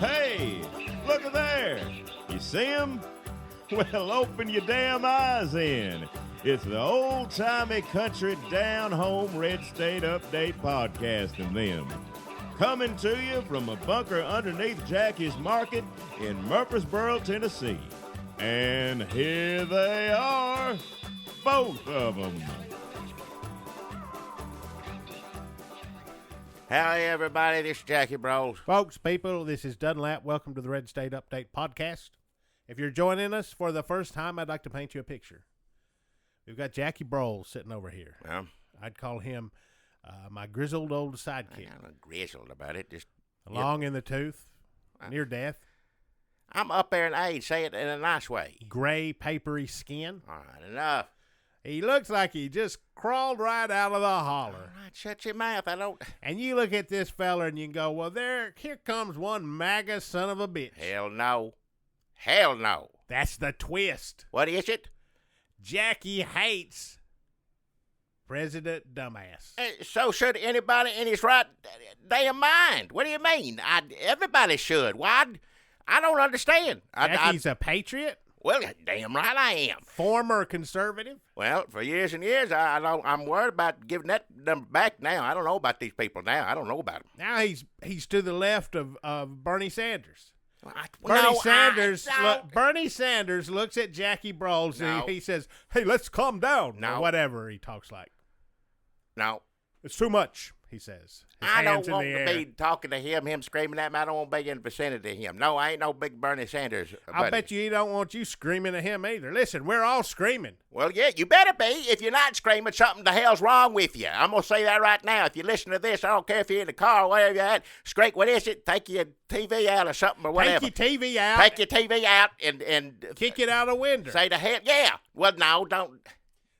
Hey, look at there. You see him? Well, open your damn eyes in. It's the old-timey country down-home Red State Update podcast and them. Coming to you from a bunker underneath Jackie's Market in Murfreesboro, Tennessee. And here they are, both of them. Howdy, everybody. This is Jackie Bros. Folks, people, this is Dunlap. Welcome to the Red State Update podcast. If you're joining us for the first time, I'd like to paint you a picture. We've got Jackie Broles sitting over here. Well, I'd call him my grizzled old sidekick. I'm not grizzled about it. Just Long in the tooth, near death, I'm up there in age. Say it in a nice way. gray, papery skin. All right, enough. He looks like he just crawled right out of the holler. All right, shut your mouth. I don't. And you look at this fella and you go, well, here comes one MAGA son of a bitch. Hell no. Hell no. That's the twist. What is it? Jackie hates President Dumbass. So should anybody in his right damn mind. What do you mean? Everybody should. Why? I don't understand. Jackie's a patriot? Well, damn right I am. Former conservative? Well, for years and years, I'm worried about giving that number back now. I don't know about these people now. I don't know about them. Now he's to the left of Bernie Sanders. No, Bernie Sanders looks at Jackie Broles and he says, hey, let's calm down. No. Or whatever he talks like. No. It's too much, he says. His I don't hands in want the to air. be talking to him screaming at me. I don't want to be in the vicinity of him. No, I ain't no big Bernie Sanders buddy. I bet you he don't want you screaming at him either. Listen, we're all screaming. Well, yeah, you better be. If you're not screaming, something the hell's wrong with you. I'm going to say that right now. If you listen to this, I don't care if you're in the car or wherever you're at, scream, what is it? Take your TV out or something or whatever. Take your TV out. Take your TV out and kick it out a window. say the hell, yeah. Well, no, don't.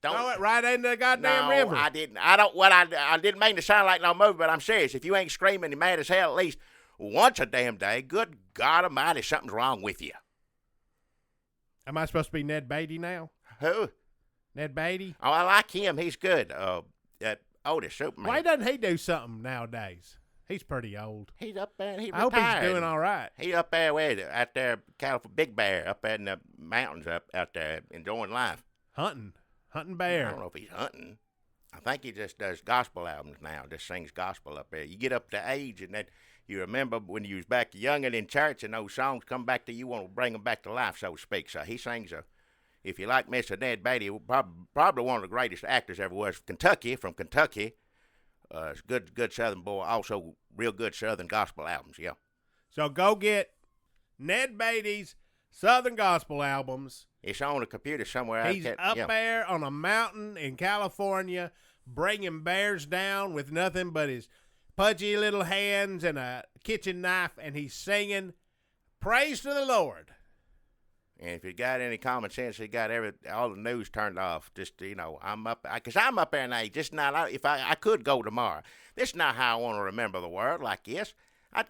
Throw it right into the goddamn No, river. I didn't. I didn't mean to sound like no movie, but I'm serious. If you ain't screaming and mad as hell at least once a damn day, good God Almighty, something's wrong with you. Am I supposed to be Ned Beatty now? Who? Ned Beatty? Oh, I like him. He's good. That Otis Superman. Why doesn't he do something nowadays? He's pretty old. He's up there. He I hope retired. he's doing all right. He's up there out there, California, Big Bear, up there in the mountains, out there enjoying life. Hunting I bear. don't know if he's hunting. I think he just does gospel albums now. Just sings gospel up there. You get up to age, and that you remember when you was back young and in church, and those songs come back to you, want to bring them back to life, so to speak. So he sings if you like Mr. Ned Beatty, probably one of the greatest actors ever was. From Kentucky. Good Southern boy. Also, real good Southern gospel albums. Yeah. So go get Ned Beatty's Southern Gospel albums. It's on the computer somewhere. He's up there on a mountain in California bringing bears down with nothing but his pudgy little hands and a kitchen knife, and he's singing praise to the Lord. And if you got any common sense, you got all the news turned off. Just, I'm up there in age. Just not, if I could go tomorrow. This is not how I want to remember the world like this.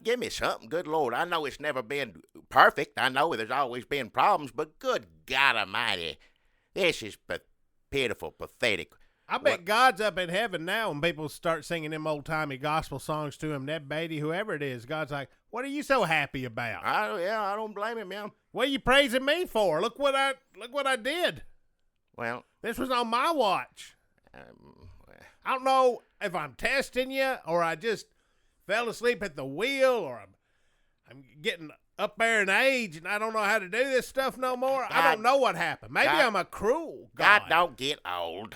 Give me something, good Lord. I know it's never been perfect. I know there's always been problems, but good God Almighty, this is pitiful, pathetic. I bet God's up in heaven now when people start singing them old-timey gospel songs to him, Ned Beatty, whoever it is. God's like, what are you so happy about? I don't blame him, man. What are you praising me for? Look what I did. Well, This was on my watch. I don't know if I'm testing you or I just fell asleep at the wheel or I'm getting up there in age and I don't know how to do this stuff no more. I don't know what happened. Maybe I'm a cruel God. God don't get old.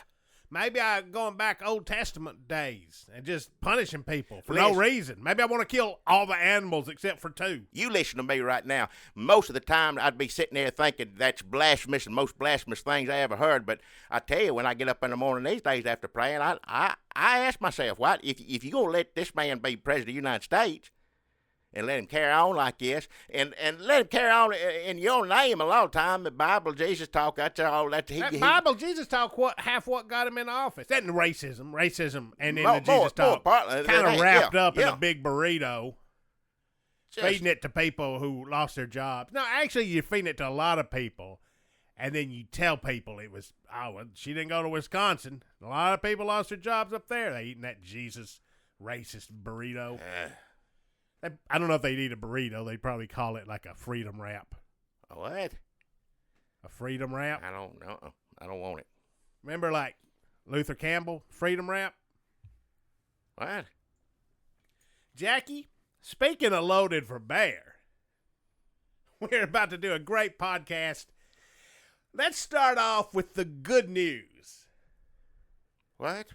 Maybe I'm going back Old Testament days and just punishing people for no reason. Maybe I want to kill all the animals except for 2. You listen to me right now. Most of the time, I'd be sitting there thinking that's blasphemous and most blasphemous things I ever heard. But I tell you, when I get up in the morning these days after praying, I ask myself, what if you're going to let this man be president of the United States and let him carry on like this, and let him carry on in your name a lot of time, the Bible, Jesus talk, that's all. That Bible, Jesus talk, half what got him in office. That and racism, and then the Jesus talk kind of wrapped up in a big burrito, feeding it to people who lost their jobs. No, actually, you're feeding it to a lot of people, and then you tell people it was, she didn't go to Wisconsin. A lot of people lost their jobs up there. They eating that Jesus racist burrito. I don't know if they'd eat a burrito. They'd probably call it like a freedom wrap. What? A freedom wrap? I don't know. I don't want it. Remember, like Luther Campbell, freedom wrap? What? Jackie, speaking of loaded for bear, we're about to do a great podcast. Let's start off with the good news. What?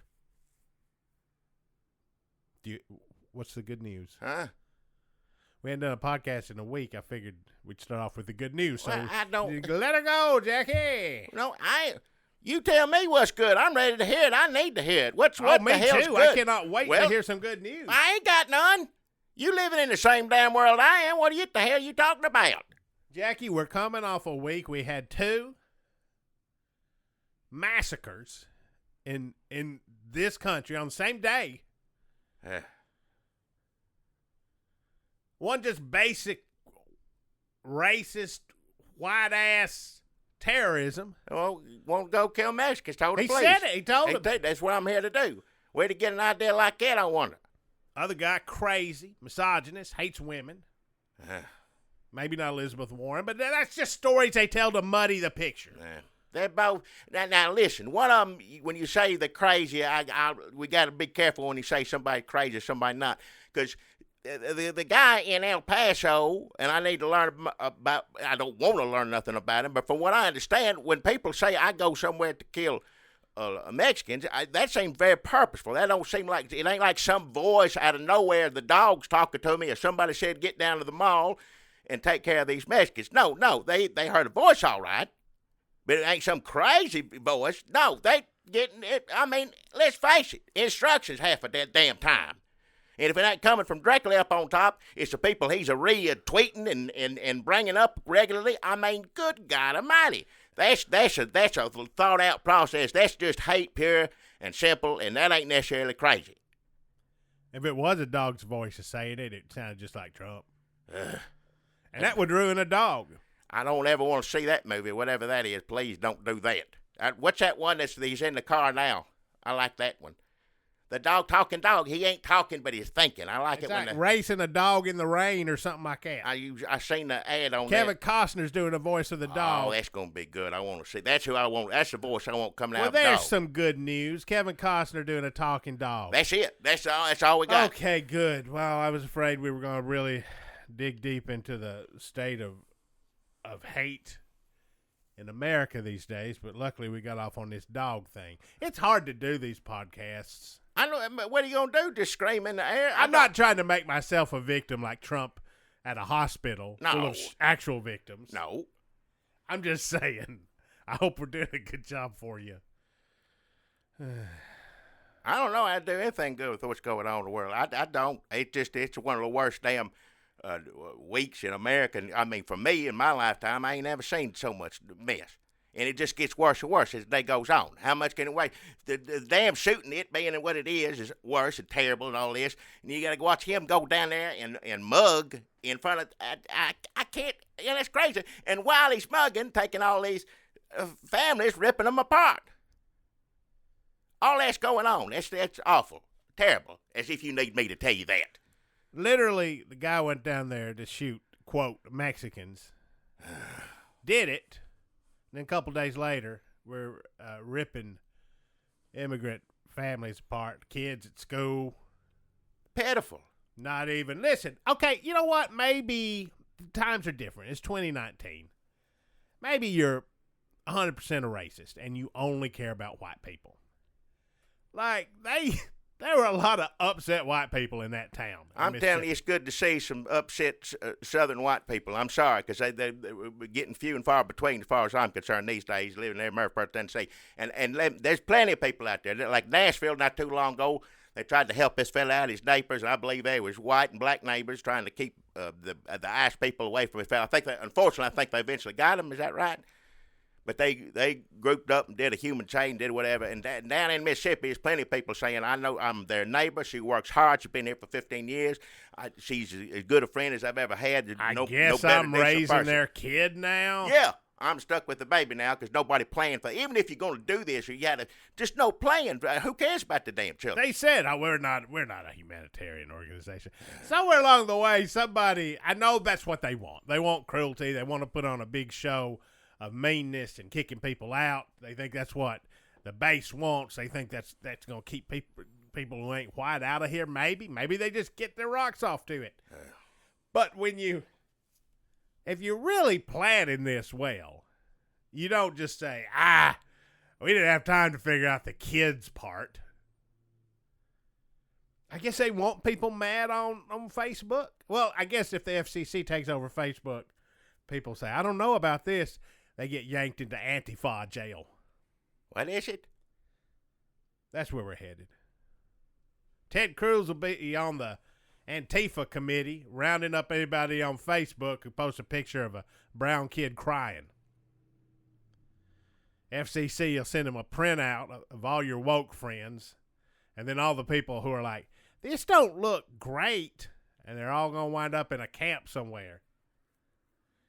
What's the good news? Huh? We hadn't done a podcast in a week. I figured we'd start off with the good news. So well, I don't. Let her go, Jackie. No, You tell me what's good. I'm ready to hear it. I need to hear it. What me the hell's too. good? I cannot wait to hear some good news. I ain't got none. You living in the same damn world I am. What the hell you talking about? Jackie, we're coming off a week. We had 2 massacres in this country on the same day. One just basic racist, white-ass terrorism. Well, won't go kill Mexicans. Told the He police. said it. He told them. That's what I'm here to do. Where to get an idea like that, I wonder. Other guy, crazy, misogynist, hates women. Maybe not Elizabeth Warren, but that's just stories they tell to muddy the picture. They're both. Now listen, one of them, when you say they're crazy, we got to be careful when you say somebody crazy or somebody not. Because the guy in El Paso, and I need to learn about, I don't want to learn nothing about him, but from what I understand, when people say I go somewhere to kill Mexicans, that seems very purposeful. That don't seem like, it ain't like some voice out of nowhere, the dog's talking to me, or somebody said get down to the mall and take care of these Mexicans. No, they heard a voice all right, but it ain't some crazy voice. No, they getting it. I mean, let's face it, instructions half of that damn time. And if it ain't coming from directly up on top, it's the people he's tweeting and bringing up regularly. I mean, good God Almighty. That's a thought out process. That's just hate, pure and simple, and that ain't necessarily crazy. If it was a dog's voice saying it, it sounded just like Trump. And that would ruin a dog. I don't ever want to see that movie, whatever that is. Please don't do that. What's that one he's in the car now? I like that one. The talking dog. He ain't talking, but he's thinking. I like it's it like when racing a dog in the rain or something like that. I seen the ad on Kevin that. Costner's doing the voice of the dog. Oh, that's gonna be good. I want to see. That's who I want. That's the voice I want coming out of the dog. Well, there's dog. some good news. Kevin Costner doing a talking dog. That's it. That's all we got. Okay, good. Well, I was afraid we were going to really dig deep into the state of hate in America these days, but luckily we got off on this dog thing. It's hard to do these podcasts. I know. What are you gonna do? Just scream in the air? I'm not trying to make myself a victim like Trump at a hospital full of actual victims. No. I'm just saying. I hope we're doing a good job for you. I don't know how to do anything good with what's going on in the world. I don't. It's one of the worst damn weeks in America. I mean, for me in my lifetime, I ain't never seen so much mess. And it just gets worse and worse as the day goes on. How much can it wait? The damn shooting, it being what it is worse and terrible and all this. And you got to watch him go down there and mug in front of. I can't. Yeah, that's crazy. And while he's mugging, taking all these families, ripping them apart. All that's going on. That's awful, terrible. As if you need me to tell you that. Literally, the guy went down there to shoot, quote, Mexicans. Did it. Then a couple days later, we're ripping immigrant families apart, kids at school. Pitiful. Not even. Listen, okay, you know what? Maybe times are different. It's 2019. Maybe you're 100% a racist and you only care about white people. Like, there were a lot of upset white people in that town. I'm telling you, it's good to see some upset southern white people. I'm sorry, because they're getting few and far between as far as I'm concerned these days, living there in Murfreesboro, Tennessee. And there's plenty of people out there. Like Nashville not too long ago, they tried to help this fella out, his neighbors, and I believe they was white and black neighbors trying to keep the ICE people away from his fella. Unfortunately, I think they eventually got him. Is that right? But they grouped up and did a human chain, did whatever. And down in Mississippi, there's plenty of people saying, I know I'm their neighbor. She works hard. She's been here for 15 years. She's as good a friend as I've ever had. I guess I'm raising their kid now. Yeah. I'm stuck with the baby now because nobody planned for. Even if you're going to do this, you got to just no plan. Who cares about the damn children? They said, we're not a humanitarian organization. Somewhere along the way, I know that's what they want. They want cruelty. They want to put on a big show of meanness and kicking people out. They think that's what the base wants. They think that's going to keep people who ain't white out of here. Maybe they just get their rocks off to it. But if you're really planning this well, you don't just say, we didn't have time to figure out the kids part. I guess they want people mad on Facebook. Well, I guess if the FCC takes over Facebook, people say, I don't know about this. They get yanked into Antifa jail. What is it? That's where we're headed. Ted Cruz will be on the Antifa committee, rounding up anybody on Facebook who posts a picture of a brown kid crying. FCC will send him a printout of all your woke friends, and then all the people who are like, this don't look great, and they're all going to wind up in a camp somewhere.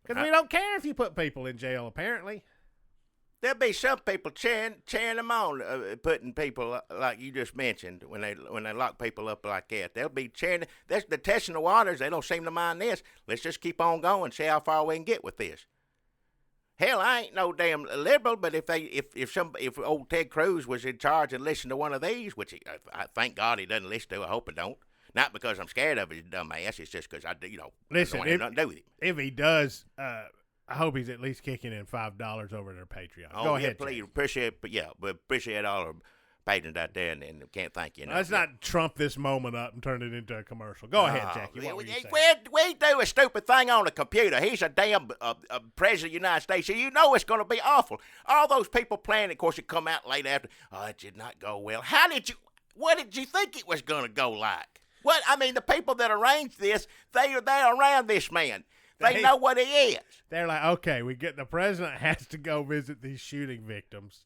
Because we don't care if you put people in jail, apparently. There'll be some people cheering them on, putting people like you just mentioned when they lock people up like that. They'll be cheering. That's the testing the waters. They don't seem to mind this. Let's just keep on going, see how far we can get with this. Hell, I ain't no damn liberal, but if old Ted Cruz was in charge and listened to one of these, which I thank God he doesn't listen to. I hope he don't. Not because I'm scared of his dumb ass. It's just because listen, I don't have nothing to do with him. If he does, I hope he's at least kicking in $5 over their Patreon. Go ahead, please. Jack. Appreciate all our patrons out there, and can't thank you. Let's not trump this moment up and turn it into a commercial. Go ahead, Jackie. What were you saying? We do a stupid thing on the computer. He's a damn president of the United States, so you know it's going to be awful. All those people planning, of course, it come out late after. Oh, it did not go well. What did you think it was going to go like? The people that arranged this, they're around this man. They know what he is. They're like, okay, the president has to go visit these shooting victims.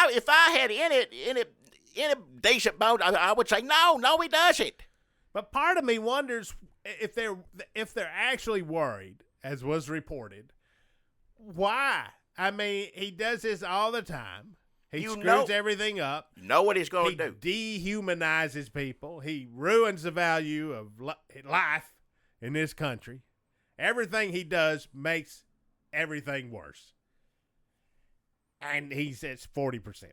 If I had any decent bone, I would say no, he doesn't. But part of me wonders if they're actually worried, as was reported. Why? He does this all the time. He screws everything up. You know what he's going to do. He dehumanizes people. He ruins the value of life in this country. Everything he does makes everything worse. And he says 40%.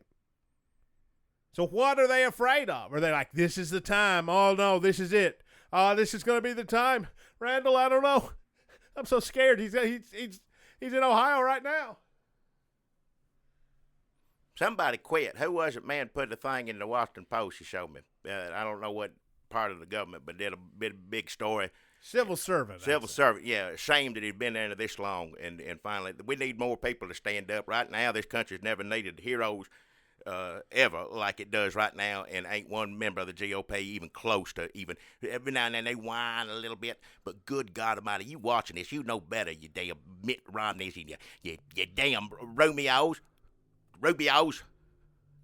So what are they afraid of? Are they like, this is the time? Oh, no, this is it. This is going to be the time. Randall, I don't know. I'm so scared. He's in Ohio right now. Somebody quit. Who was it, man, put the thing in the Washington Post you showed me? I don't know what part of the government, but did a big story. Civil servant. Yeah. Ashamed that he'd been there this long. And finally, we need more people to stand up. Right now, this country's never needed heroes ever like it does right now, and ain't one member of the GOP even close to even. Every now and then they whine a little bit, but good God Almighty, you watching this, you know better, you damn Mitt Romneys and you damn Rubios.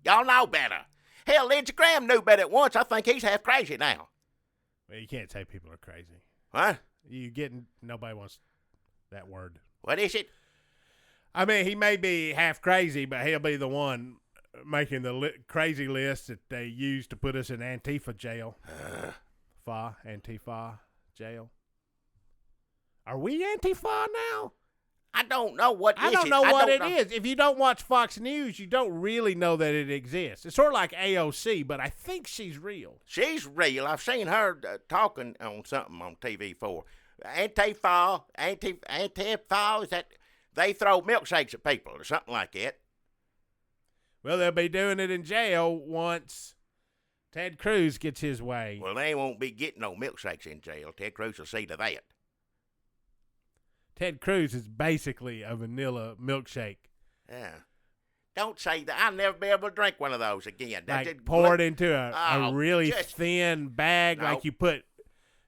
Y'all know better. Hell, Lindsey Graham knew better at once. I think he's half crazy now. Well, you can't say people are crazy. What? Nobody wants that word. What is it? He may be half crazy, but he'll be the one making the crazy list that they use to put us in Antifa jail. Antifa jail. Are we Antifa now? I don't know what I don't know what it is. If you don't watch Fox News, you don't really know that it exists. It's sort of like AOC, but I think she's real. She's real. I've seen her talking on something on TV for Antifa, is that they throw milkshakes at people or something like that. Well, they'll be doing it in jail once Ted Cruz gets his way. Well, they won't be getting no milkshakes in jail. Ted Cruz will see to that. Ted Cruz is basically a vanilla milkshake. Yeah. Don't say that. I'll never be able to drink one of those again. Pour it into a really thin bag like you put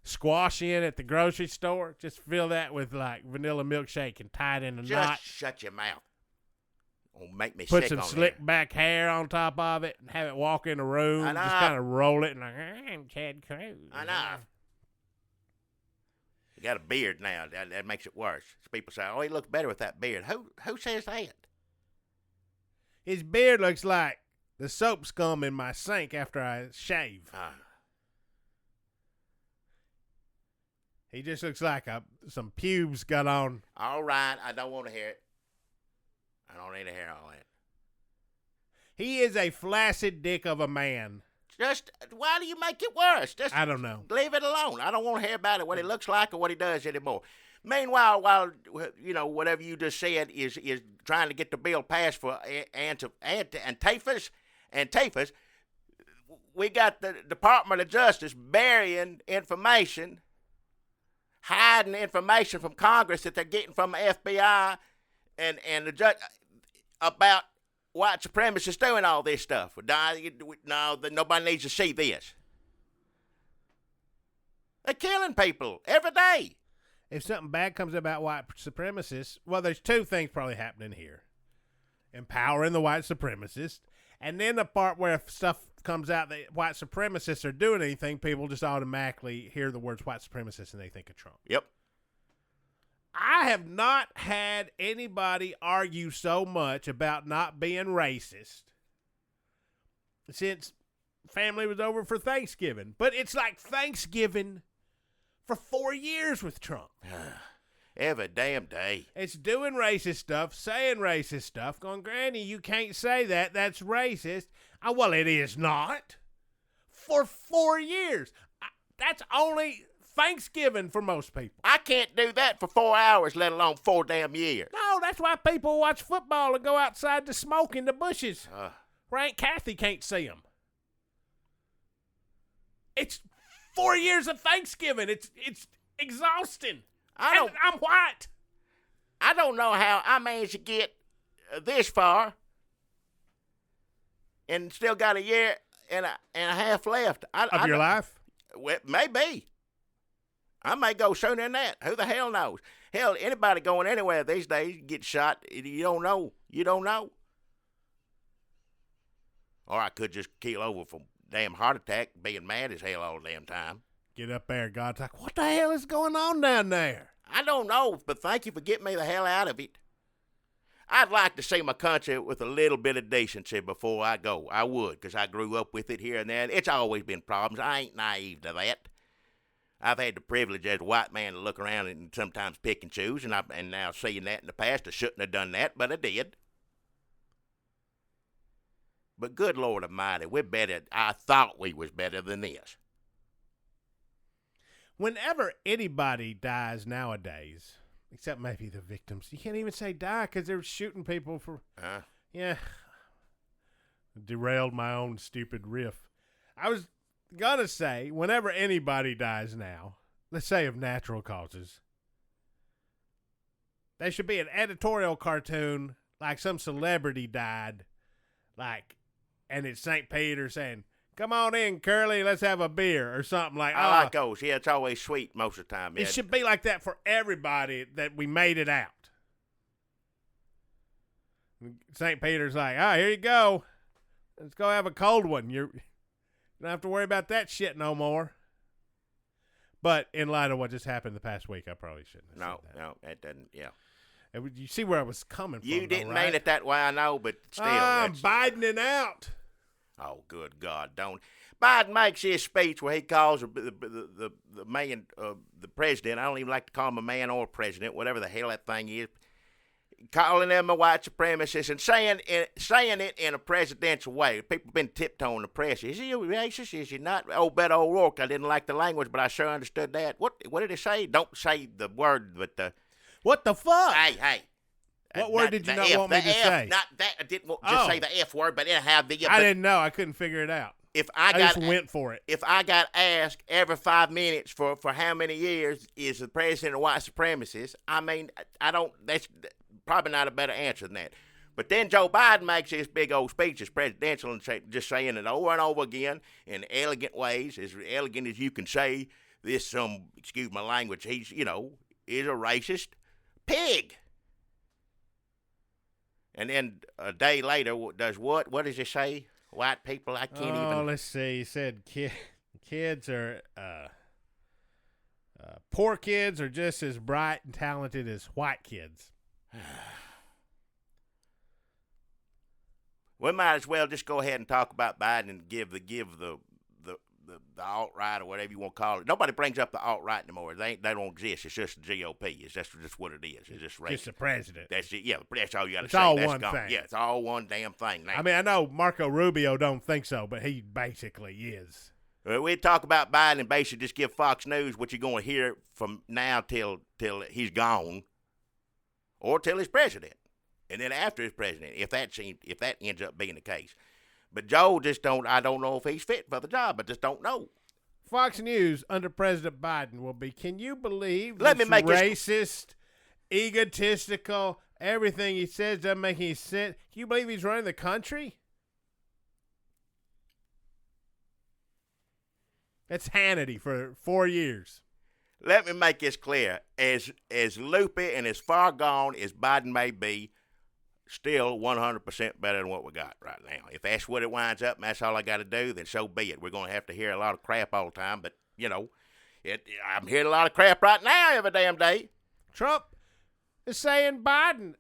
squash in at the grocery store. Just fill that with vanilla milkshake and tie it in a knot. Just shut your mouth. Don't make me Put sick some on slick here. back hair on top of it and have it walk in the room. Just kind of roll it and I'm Ted Cruz. Enough. He got a beard now. That makes it worse. People say, "Oh, he looks better with that beard." Who says that? His beard looks like the soap scum in my sink after I shave. He just looks like some pubes got on. All right, I don't want to hear it. I don't need to hear all that. He is a flaccid dick of a man. Just, why do you make it worse? Just I don't know. Leave it alone. I don't want to hear about it, what he looks like or what he does anymore. Meanwhile, while, whatever you just said is trying to get the bill passed for Antifas, we got the Department of Justice burying information, hiding information from Congress that they're getting from the FBI and the judge about white supremacists doing all this stuff. No, nobody needs to see this. They're killing people every day. If something bad comes about white supremacists, well, there's two things probably happening here. Empowering the white supremacists, and then the part where if stuff comes out that white supremacists are doing anything, people just automatically hear the words white supremacists and they think of Trump. Yep. I have not had anybody argue so much about not being racist since family was over for Thanksgiving. But it's like Thanksgiving for 4 years with Trump. Every damn day. It's doing racist stuff, saying racist stuff, going, Granny, you can't say that. That's racist. Well, it is not. For 4 years. That's only Thanksgiving for most people. I can't do that for 4 hours, let alone 4 damn years. No, that's why people watch football and go outside to smoke in the bushes. Where Aunt Kathy can't see them. It's 4 years of Thanksgiving. It's exhausting. I'm white. I don't know how I managed to get this far and still got a year and a half left. Of your life? Well, maybe. I may go sooner than that. Who the hell knows? Hell, anybody going anywhere these days get shot. You don't know. You don't know. Or I could just keel over from damn heart attack, being mad as hell all the damn time. Get up there, God's like, what the hell is going on down there? I don't know, but thank you for getting me the hell out of it. I'd like to see my country with a little bit of decency before I go. I would, because I grew up with it here and there. It's always been problems. I ain't naive to that. I've had the privilege as a white man to look around and sometimes pick and choose, and now seeing that in the past, I shouldn't have done that, but I did. But good Lord Almighty, we're better. I thought we was better than this. Whenever anybody dies nowadays, except maybe the victims, you can't even say die because they're shooting people for. Yeah. Derailed my own stupid riff. I was gonna say, whenever anybody dies now, let's say of natural causes, there should be an editorial cartoon like some celebrity died, and it's St. Peter saying, "Come on in, Curly, let's have a beer," or something like that. I like those. Yeah, it's always sweet most of the time. Yeah. It should be like that for everybody that we made it out. St. Peter's like, here you go. Let's go have a cold one. You don't have to worry about that shit no more. But in light of what just happened the past week, I probably shouldn't have said that. No, that doesn't, yeah. You see where I was coming from, You didn't right? mean it that way, I know, but still. I'm Bidening out. Oh, good God, don't. Biden makes his speech where he calls the man, the president. I don't even like to call him a man or president, whatever the hell that thing is. Calling them a white supremacist and saying it in a presidential way. People have been tiptoeing the press. Is he a racist? Is he not? Oh, Beto O'Rourke, I didn't like the language, but I sure understood that. What did he say? Don't say the word, but the... What the fuck? Hey. What word did you not want me to say? Not that. I didn't just say the F word, but anyhow. I didn't know. I couldn't figure it out. I just went for it. If I got asked every 5 minutes for how many years is the president a white supremacist, I mean, I don't... That's probably not a better answer than that. But then Joe Biden makes his big old speech as presidential and just saying it over and over again in elegant ways, as elegant as you can say. This, excuse my language, he's, is a racist pig. And then a day later, does what? What does he say? White people, I can't even. Oh, let's see. He said kids are Poor kids are just as bright and talented as white kids. We might as well just go ahead and talk about Biden and give the alt-right or whatever you want to call it. Nobody brings up the alt-right anymore. They don't exist. It's just the GOP. It's just what it is. It's just racist. Just the president. That's it. Yeah, that's all you got to It's say. all That's one gone. thing. Yeah, it's all one damn thing now. I mean, I know Marco Rubio don't think so, but he basically is. We talk about Biden and basically just give Fox News what you're going to hear from now till he's gone, or till he's president, and then after he's president, if that ends up being the case. But Joe just don't. I don't know if he's fit for the job. I just don't know. Fox News under President Biden will be. Can you believe Let this me make racist, egotistical? Everything he says doesn't make any sense. Can you believe he's running the country? That's Hannity for 4 years. Let me make this clear. As loopy and as far gone as Biden may be, still 100% better than what we got right now. If that's what it winds up and that's all I got to do, then so be it. We're going to have to hear a lot of crap all the time, but, I'm hearing a lot of crap right now every damn day. Trump is saying Biden.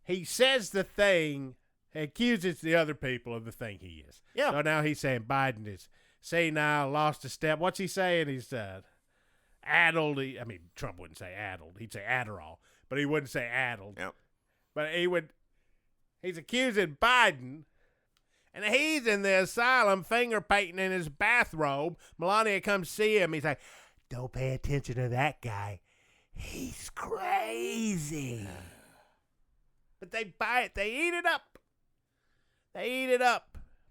He says the thing, accuses the other people of the thing he is. Yeah. So now he's saying Biden is senile, lost a step. What's he saying? He's addled. Trump wouldn't say addled. He'd say Adderall, but he wouldn't say addled. Yep. But he's accusing Biden, and he's in the asylum finger painting in his bathrobe. Melania comes see him. He's like, don't pay attention to that guy. He's crazy. But they buy it. They eat it up.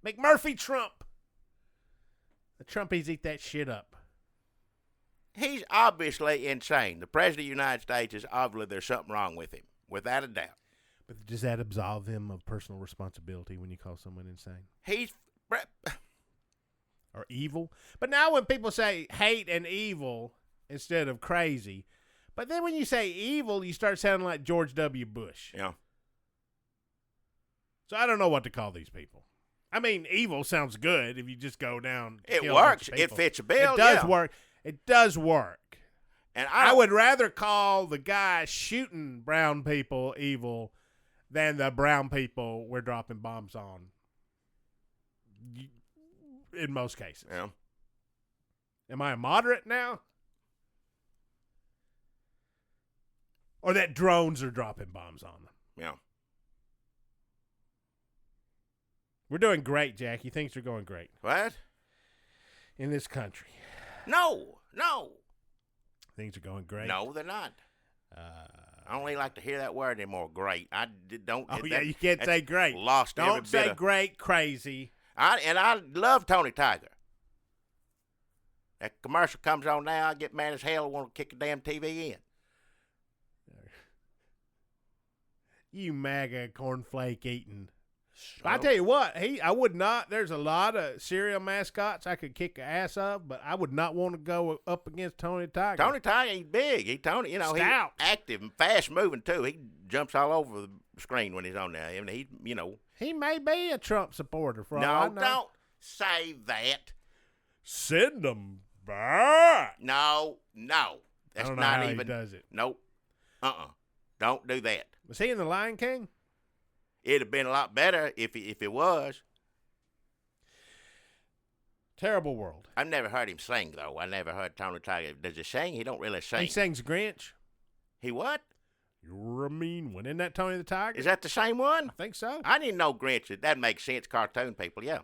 McMurphy Trump. The Trumpies eat that shit up. He's obviously insane. The president of the United States is obviously there's something wrong with him, without a doubt. But does that absolve him of personal responsibility when you call someone insane? He's or evil? But now when people say hate and evil instead of crazy, but then when you say evil, you start sounding like George W. Bush. Yeah. So I don't know what to call these people. I mean, evil sounds good if you just go down. It works. It fits a bill. It does work. It does work. And I would rather call the guy shooting brown people evil than the brown people we're dropping bombs on. In most cases. Yeah. Am I a moderate now? Or that drones are dropping bombs on them? Yeah. We're doing great, Jackie. Things are going great. What? In this country. No. Things are going great. No, they're not. I don't really like to hear that word anymore. Great. Don't. Oh, yeah, you can't say great. Lost every Don't bit say of, great, crazy. I love Tony Tiger. That commercial comes on now, I get mad as hell and want to kick the damn TV in. You MAGA cornflake eating. So, I tell you what, I would not. There's a lot of cereal mascots I could kick the ass of, but I would not want to go up against Tony Tiger. Tony Tiger, he's big. He's Stout. He's active and fast moving too. He jumps all over the screen when he's on there. I mean, he may be a Trump supporter. For all I know. Don't say that. Send him back. No. That's I don't know not how even. He does it. Nope. Don't do that. Was he in The Lion King? It'd have been a lot better if it was. Terrible world. I've never heard him sing, though. I never heard Tony Tiger. Does he sing? He don't really sing. He sings Grinch. He what? You're a mean one. Isn't that Tony the Tiger? Is that the same one? I think so. I didn't know Grinch. That makes sense. Cartoon people, yeah.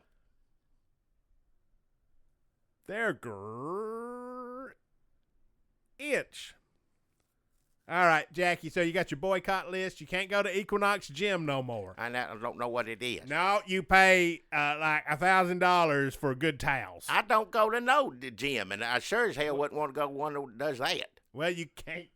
They're Grinch. All right, Jackie, so you got your boycott list. You can't go to Equinox Gym no more. I don't know what it is. No, you pay like $1,000 for good towels. I don't go to no gym, and I sure as hell wouldn't want to go to one that does that. Well, you can't.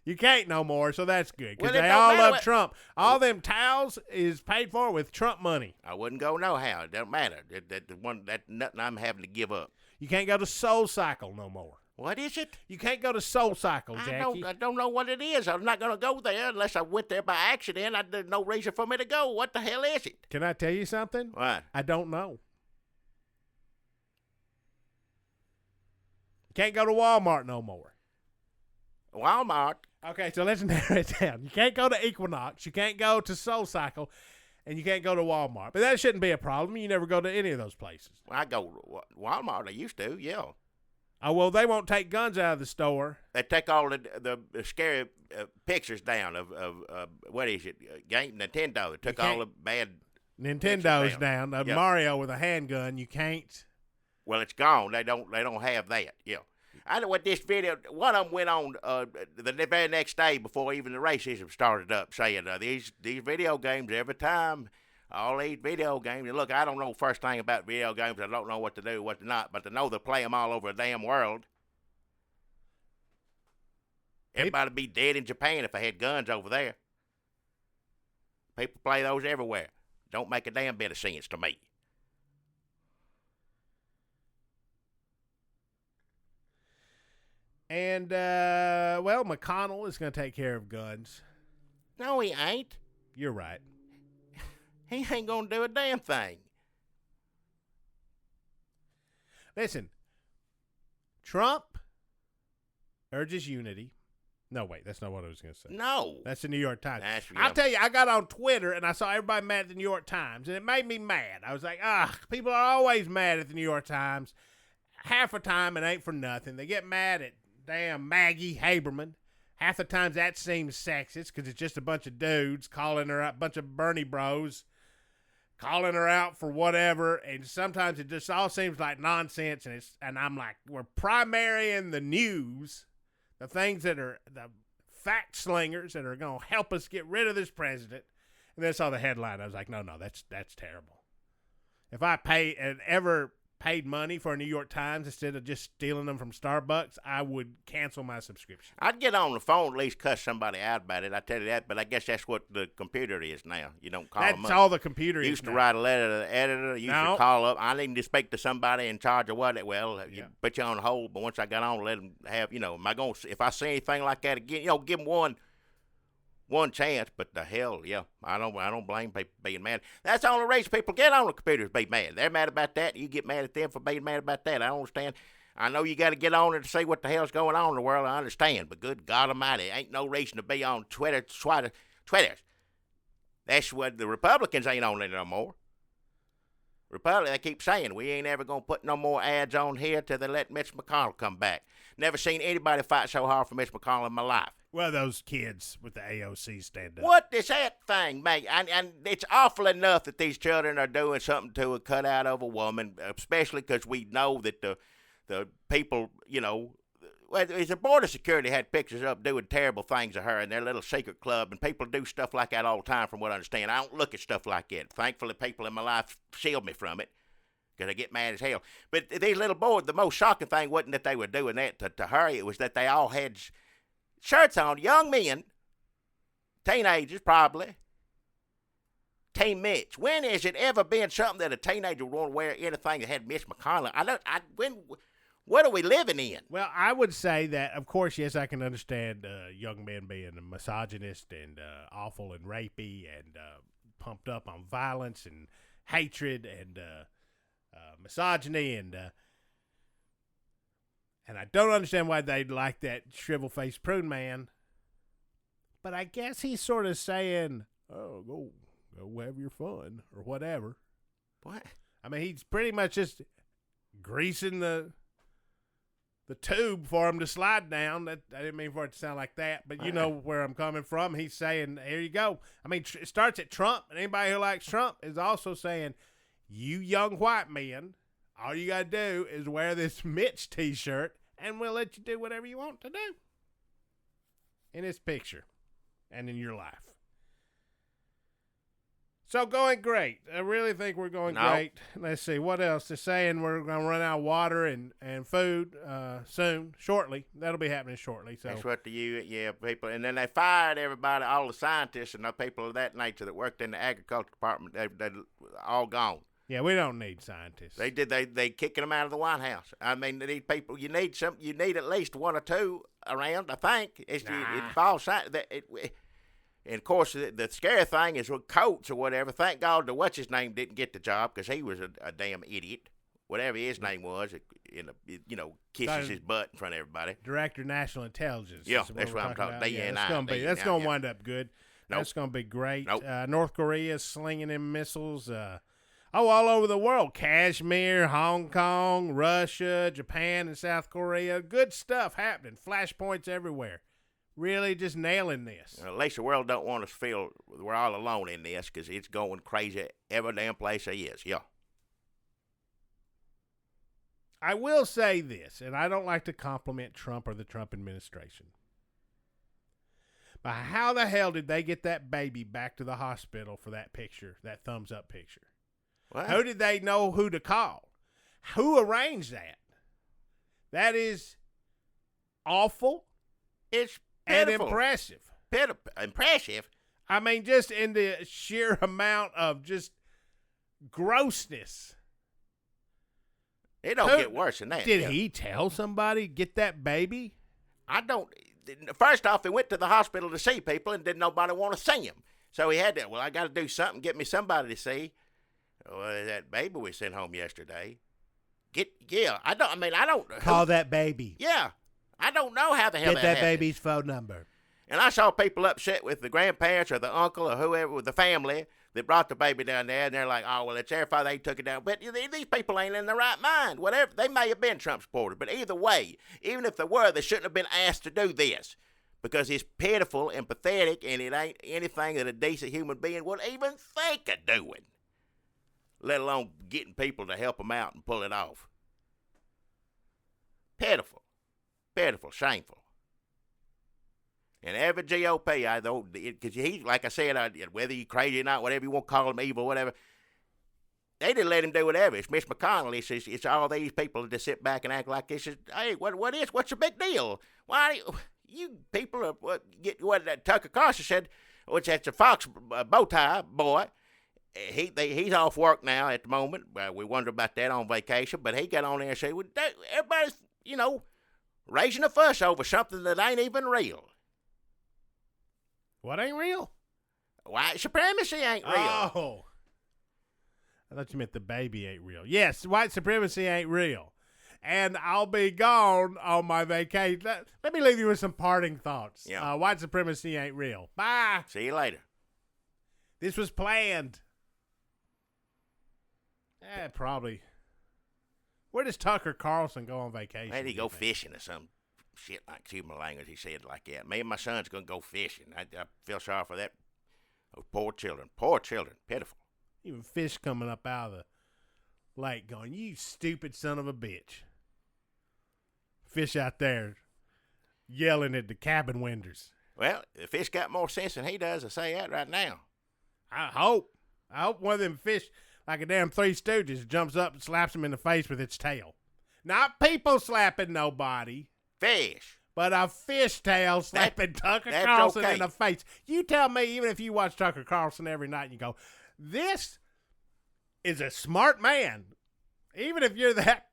You can't no more, so that's good. Because Well, it they don't all matter love Trump. All them towels is paid for with Trump money. I wouldn't go no how. It don't matter. That's nothing I'm having to give up. You can't go to Soul Cycle no more. What is it? You can't go to Soul Cycle, Jackie. I don't know what it is. I'm not going to go there unless I went there by accident. There's no reason for me to go. What the hell is it? Can I tell you something? What? I don't know. Can't go to Walmart no more. Walmart. Okay, so let's narrow it down. You can't go to Equinox. You can't go to Soul Cycle. And you can't go to Walmart. But that shouldn't be a problem. You never go to any of those places. I go to Walmart. I used to, yeah. Oh, well, they won't take guns out of the store. They take all the scary pictures down of what is it, Nintendo. They took all the bad Nintendo's down. Yep. Mario with a handgun, you can't. Well, it's gone. They don't have that, yeah. I know what this video, one of them went on the very next day before even the racism started up, saying these video games every time, all these video games. And look, I don't know the first thing about video games. I don't know what to do, what to not, but to know they play them all over the damn world. Everybody would be dead in Japan if they had guns over there. People play those everywhere. Don't make a damn bit of sense to me. And, well, McConnell is going to take care of guns. No, he ain't. You're right. He ain't going to do a damn thing. Listen, Trump urges unity. No, wait, that's not what I was going to say. No. That's the New York Times. Yeah. I'll tell you, I got on Twitter, and I saw everybody mad at the New York Times, and it made me mad. I was like, people are always mad at the New York Times. Half the time, it ain't for nothing. They get mad at damn Maggie Haberman. Half the times that seems sexist because it's just a bunch of dudes calling her out, a bunch of Bernie bros calling her out for whatever. And sometimes it just all seems like nonsense. And I'm like, we're primarying the news, the things that are the fact slingers that are going to help us get rid of this president. And then I saw the headline. I was like, no, that's terrible. If I ever paid money for a New York Times instead of just stealing them from Starbucks, I would cancel my subscription. I'd get on the phone, at least cuss somebody out about it. I tell you that, but I guess that's what the computer is now. You don't call them up. That's all the computer is. Used to write a letter to the editor. Used to call up. I need to speak to somebody in charge of what. Well, you put you on hold. But once I got on, let them have. Am I going? If I see anything like that again, give them one chance. But the hell, I don't blame people being mad. That's the only reason people get on the computers be mad. They're mad about that. You get mad at them for being mad about that. I don't understand. I know you got to get on it to see what the hell's going on in the world. I understand, but good God Almighty, ain't no reason to be on Twitter. That's what the Republicans ain't on it no more. They keep saying we ain't ever gonna put no more ads on here till they let Mitch McConnell come back. Never seen anybody fight so hard for Mitch McConnell in my life. Well, those kids with the AOC stand up. What is that thing, mate? And it's awful enough that these children are doing something to a cutout of a woman, especially because we know that the people, the border security had pictures up doing terrible things to her in their little secret club, and people do stuff like that all the time from what I understand. I don't look at stuff like that. Thankfully, people in my life shield me from it because I get mad as hell. But these little boys, the most shocking thing wasn't that they were doing that to her. It was that they all had shirts on, young men, teenagers probably, Team Mitch. When has it ever been something that a teenager would want to wear anything that had Mitch McConnell? What are we living in? Well, I would say that, of course, yes, I can understand young men being a misogynist and awful and rapey and pumped up on violence and hatred and misogyny and I don't understand why they'd like that shrivel-faced prune man. But I guess he's sort of saying, oh, go have your fun or whatever. What? I mean, he's pretty much just greasing the tube for him to slide down. That I didn't mean for it to sound like that, but you know where I'm coming from. He's saying, here you go. I mean, it starts at Trump, and anybody who likes Trump is also saying, you young white men, all you got to do is wear this Mitch T-shirt, and we'll let you do whatever you want to do in this picture and in your life. So going great. I really think we're going great. Let's see. What else? They're saying we're going to run out of water and food soon, shortly. That'll be happening shortly. So that's what people. And then they fired everybody, all the scientists and the people of that nature that worked in the agriculture department. They're all gone. Yeah, we don't need scientists. They kicking them out of the White House. I mean, these people, you need at least one or two around, I think. It falls and, of course, the scary thing is with Coates or whatever, thank God the what's-his-name didn't get the job because he was a damn idiot. whatever his name was, kisses his butt in front of everybody. Director of National Intelligence. Yeah, that's what I'm talking about. Yeah, that's going to wind up good. Nope. That's going to be great. Nope. North Korea is slinging in missiles. All over the world. Kashmir, Hong Kong, Russia, Japan, and South Korea. Good stuff happening. Flashpoints everywhere. Really just nailing this. At least the world don't want us to feel we're all alone in this because it's going crazy every damn place there is. Yeah. I will say this, and I don't like to compliment Trump or the Trump administration. But how the hell did they get that baby back to the hospital for that picture, that thumbs up picture? What? How did they know who to call? Who arranged that? That is awful. It's pitiful. And impressive. Impressive? I mean, just in the sheer amount of just grossness. It don't get worse than that. Did he tell somebody, get that baby? I don't. First off, he went to the hospital to see people and didn't nobody want to see him. So he had to, I got to do something, get me somebody to see. Well, that baby we sent home yesterday. I don't. Call that baby. Yeah. I don't know how the hell get that happened. Baby's phone number. And I saw people upset with the grandparents or the uncle or whoever, with the family that brought the baby down there, and they're like, oh, well, it's their fault they took it down. But these people ain't in the right mind. Whatever. They may have been Trump supporters, but either way, even if they were, they shouldn't have been asked to do this because it's pitiful and pathetic, and it ain't anything that a decent human being would even think of doing, let alone getting people to help them out and pull it off. Pitiful. Pitiful. Shameful. And every GOP, because he, like I said, whether you crazy or not, whatever you want to call him, evil, whatever, they didn't let him do whatever. It's Mitch McConnell. It's all these people that sit back and act like this is, hey, what's the big deal? Why you people are what that Tucker Carlson said, which that's a Fox bow tie boy. He's off work now at the moment. We wonder about that on vacation, but he got on there and said, well, everybody's raising a fuss over something that ain't even real. What ain't real? White supremacy ain't real. Oh. I thought you meant the baby ain't real. Yes, white supremacy ain't real. And I'll be gone on my vacation. Let me leave you with some parting thoughts. Yeah. White supremacy ain't real. Bye. See you later. This was planned. Probably. Where does Tucker Carlson go on vacation? Maybe he go fishing or some shit like Cuban language. He said like that. Me and my son's going to go fishing. I feel sorry for that. Those poor children. Poor children. Pitiful. Even fish coming up out of the lake going, you stupid son of a bitch. Fish out there yelling at the cabin windows. Well, the fish got more sense than he does. I say that right now. I hope one of them fish, like a damn Three Stooges, jumps up and slaps him in the face with its tail. Not people slapping nobody. Fish. But a fishtail slapping Tucker Carlson in the face. You tell me, even if you watch Tucker Carlson every night and you go, this is a smart man. Even if you're that,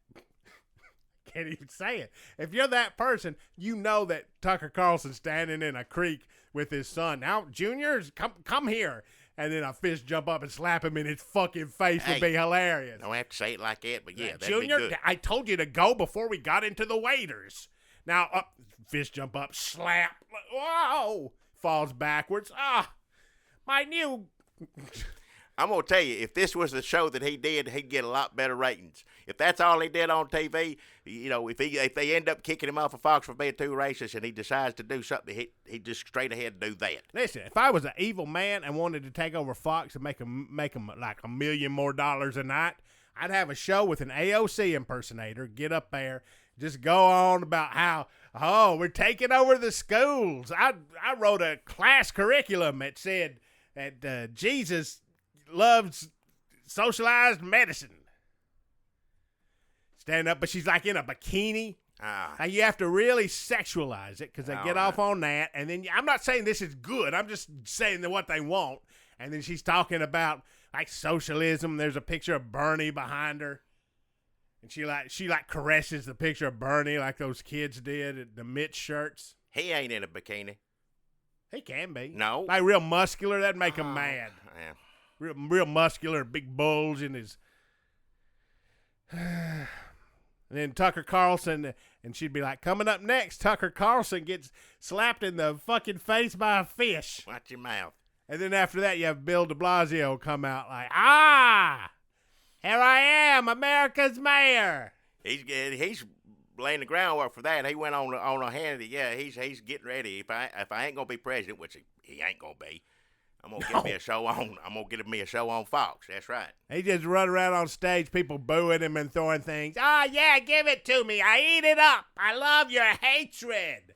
can't even say it. If you're that person, you know that Tucker Carlson's standing in a creek with his son. Now, Junior, come here. And then a fish jump up and slap him in his fucking face would be hilarious. Don't have to say it like that, but yeah, that'd Junior, be good. I told you to go before we got into the waders. Now, fish jump up, slap. Whoa! Falls backwards. My new... I'm going to tell you, if this was the show that he did, he'd get a lot better ratings. If that's all he did on TV, if they end up kicking him off of Fox for being too racist and he decides to do something, he'd just straight ahead do that. Listen, if I was an evil man and wanted to take over Fox and make him like $1 million more a night, I'd have a show with an AOC impersonator, get up there, just go on about how, we're taking over the schools. I wrote a class curriculum that said that Jesus loves socialized medicine. Stand up, but she's like in a bikini. Now you have to really sexualize it because they get off on that. And then I'm not saying this is good. I'm just saying that what they want. And then she's talking about like socialism. There's a picture of Bernie behind her. And she caresses the picture of Bernie like those kids did at the Mitch shirts. He ain't in a bikini. He can be. No. Like real muscular. That'd make him mad. Yeah. Real muscular, big bulge in his... And then Tucker Carlson, and she'd be like, coming up next, Tucker Carlson gets slapped in the fucking face by a fish. Watch your mouth. And then after that, you have Bill de Blasio come out like, here I am, America's mayor. He's laying the groundwork for that. He went on a Hannity. Yeah, he's getting ready. If I ain't gonna be president, which he ain't gonna be, I'm gonna get me a show on. I'm gonna get me a show on Fox. That's right. He just run around on stage, people booing him and throwing things. Oh yeah, give it to me. I eat it up. I love your hatred.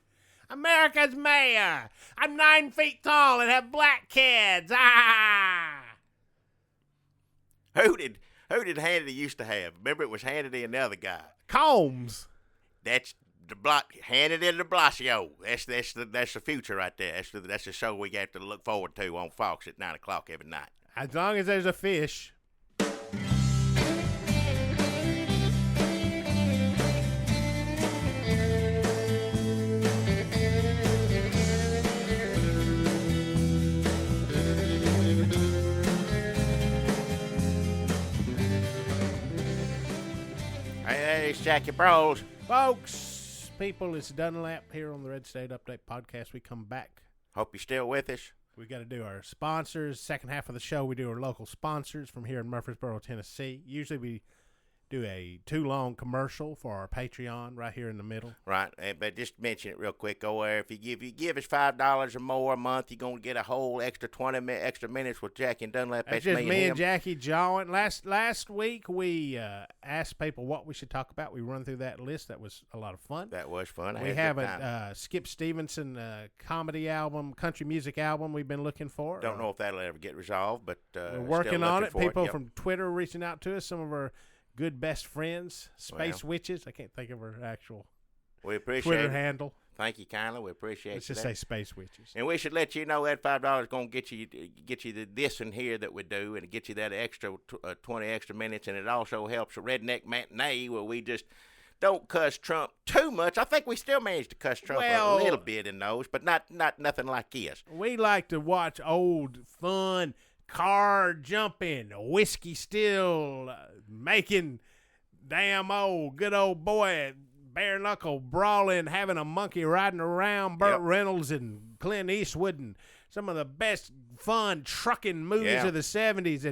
America's mayor. I'm 9 feet tall and have black kids. Who did Hannity used to have? Remember, it was Hannity and the other guy. Combs. That's Hannity and de Blasio. That's the future right there. That's the show we have to look forward to on Fox at 9 o'clock every night. As long as there's a fish. Hey, it's Jackie Bros. Folks, people, it's Dunlap here on the Red State Update Podcast. We come back. Hope you're still with us. We got to do our sponsors. Second half of the show, we do our local sponsors from here in Murfreesboro, Tennessee. Usually we do a too-long commercial for our Patreon right here in the middle. Right, but just mention it real quick. Go there. If you give us $5 or more a month, you're going to get a whole extra 20 extra minutes with Jackie and Dunlap. That's just me and Jackie jawing. Last week, we asked people what we should talk about. We run through that list. That was a lot of fun. That was fun. We have a Skip Stevenson comedy album, country music album we've been looking for. Don't know if that'll ever get resolved, but we're working on it. People from Twitter reaching out to us. Some of our good best friends, Space Witches. I can't think of her actual Twitter handle. Thank you kindly. We appreciate it. Let's just say Space Witches. And we should let you know that $5 is going to get you this in here that we do, and get you that extra 20 extra minutes, and it also helps a Redneck Matinee where we just don't cuss Trump too much. I think we still managed to cuss Trump a little bit in those, but not nothing like this. We like to watch old fun car jumping, whiskey still making, damn old good old boy bare knuckle brawling, having a monkey riding around, Burt Reynolds and Clint Eastwood, and some of the best fun trucking movies of the 70s,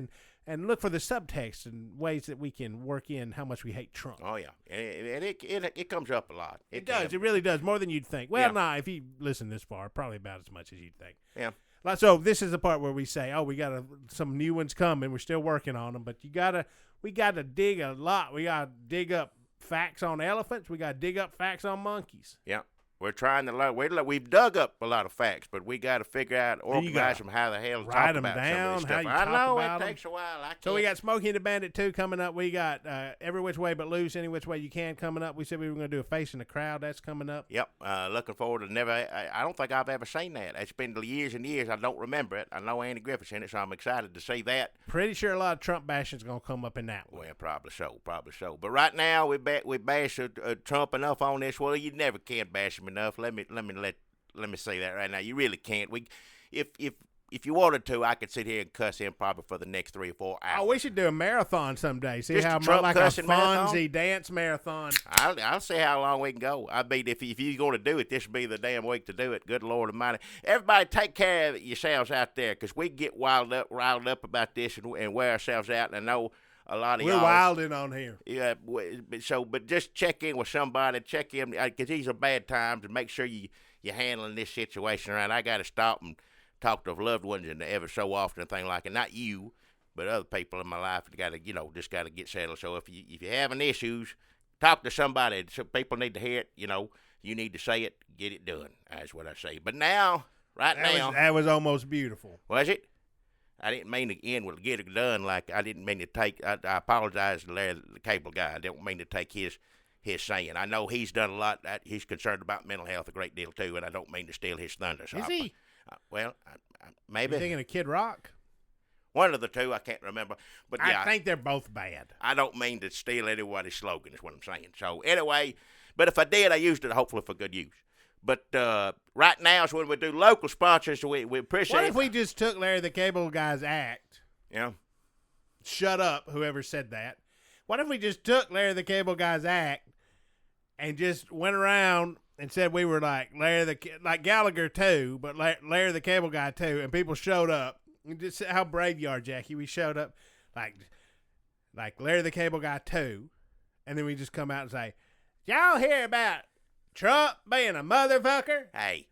and look for the subtext and ways that we can work in how much we hate Trump. Oh yeah, and it comes up a lot. It does. It really does, more than you'd think. Well, if you listen this far, probably about as much as you'd think. Yeah. So this is the part where we say, we got some new ones coming. We're still working on them, but we got to dig a lot. We got to dig up facts on elephants. We got to dig up facts on monkeys. Yeah. We're trying to learn. We've dug up a lot of facts, but we got to figure out, organize them, how the hell to talk about down, some of this stuff. I know it takes a while. So we got Smokey and the Bandit 2 coming up. We got Every Which Way But Loose, Any Which Way You Can coming up. We said we were going to do a Face in the Crowd. That's coming up. Yep. Looking forward to I don't think I've ever seen that. It's been years and years. I don't remember it. I know Andy Griffith's in it, so I'm excited to see that. Pretty sure a lot of Trump bashing is going to come up in that one. Well, probably so. But right now, we bash Trump enough on this. Well, you never can bash him enough. Let me say that right now. You really can't. If you wanted to, I could sit here and cuss him probably for the next 3 or 4 hours. Oh, we should do a marathon someday. See just how much like a Fonzie dance marathon. I'll see how long we can go. I mean, if you're going to do it, this would be the damn week to do it. Good Lord Almighty. Everybody take care of yourselves out there, because we get riled up about this and wear ourselves out. And I know a lot of We're wilding on here. Yeah, but just check in with somebody. Check in, because these are bad times, and make sure you're handling this situation right. I got to stop and talk to loved ones and ever so often and things like it. Not you, but other people in my life. Got to, just got to get settled. So if you're having issues, talk to somebody. So people need to hear it. You need to say it. Get it done. That's what I say. But now, that was almost beautiful. Was it? I didn't mean to end with get it done. Like I didn't mean to take. I apologize to Larry, the cable guy. I don't mean to take his saying. I know he's done a lot. He's concerned about mental health a great deal too, and I don't mean to steal his thunder. So is he? Maybe. You thinking of Kid Rock? One of the two, I can't remember. But yeah, I think they're both bad. I don't mean to steal anybody's slogan, is what I'm saying. So anyway, but if I did, I used it hopefully for good use. But right now is when we do local sponsors. We appreciate. What if we just took Larry the Cable Guy's act? Yeah. Shut up, whoever said that. What if we just took Larry the Cable Guy's act and just went around and said we were like like Gallagher too, but Larry the Cable Guy too, and people showed up. And just how brave you are, Jackie. We showed up like Larry the Cable Guy too, and then we just come out and say, y'all hear about Trump being a motherfucker? Hey.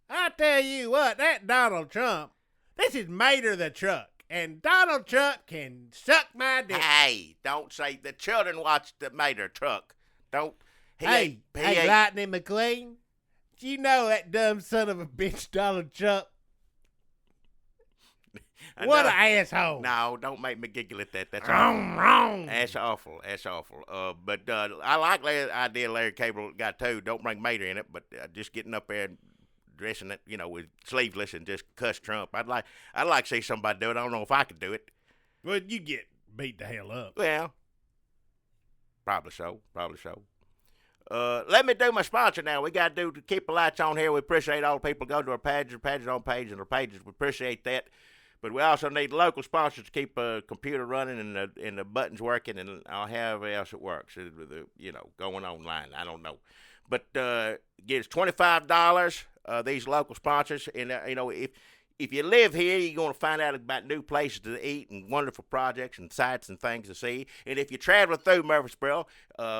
I tell you what, that Donald Trump, this is Mater the Truck, and Donald Trump can suck my dick. Hey, don't say the children watch the Mater Truck. Don't. Hey, Lightning McQueen, you know that dumb son of a bitch Donald Trump? What an asshole. No, don't make me giggle at that. That's wrong. Awful. That's awful. That's awful. But I like the idea Larry Cable Guy too. Don't bring Mater in it, but just getting up there and dressing it, with sleeveless and just cuss Trump. I'd like to see somebody do it. I don't know if I could do it. Well, you get beat the hell up. Well, probably so. Let me do my sponsor now. We got to keep the lights on here. We appreciate all the people who go to our pages on page and our pages. We appreciate that. But we also need local sponsors to keep a computer running and the buttons working and however else it works. Going online. I don't know. But it's $25. These local sponsors, and if you live here, you're going to find out about new places to eat and wonderful projects and sights and things to see. And if you're traveling through Murfreesboro,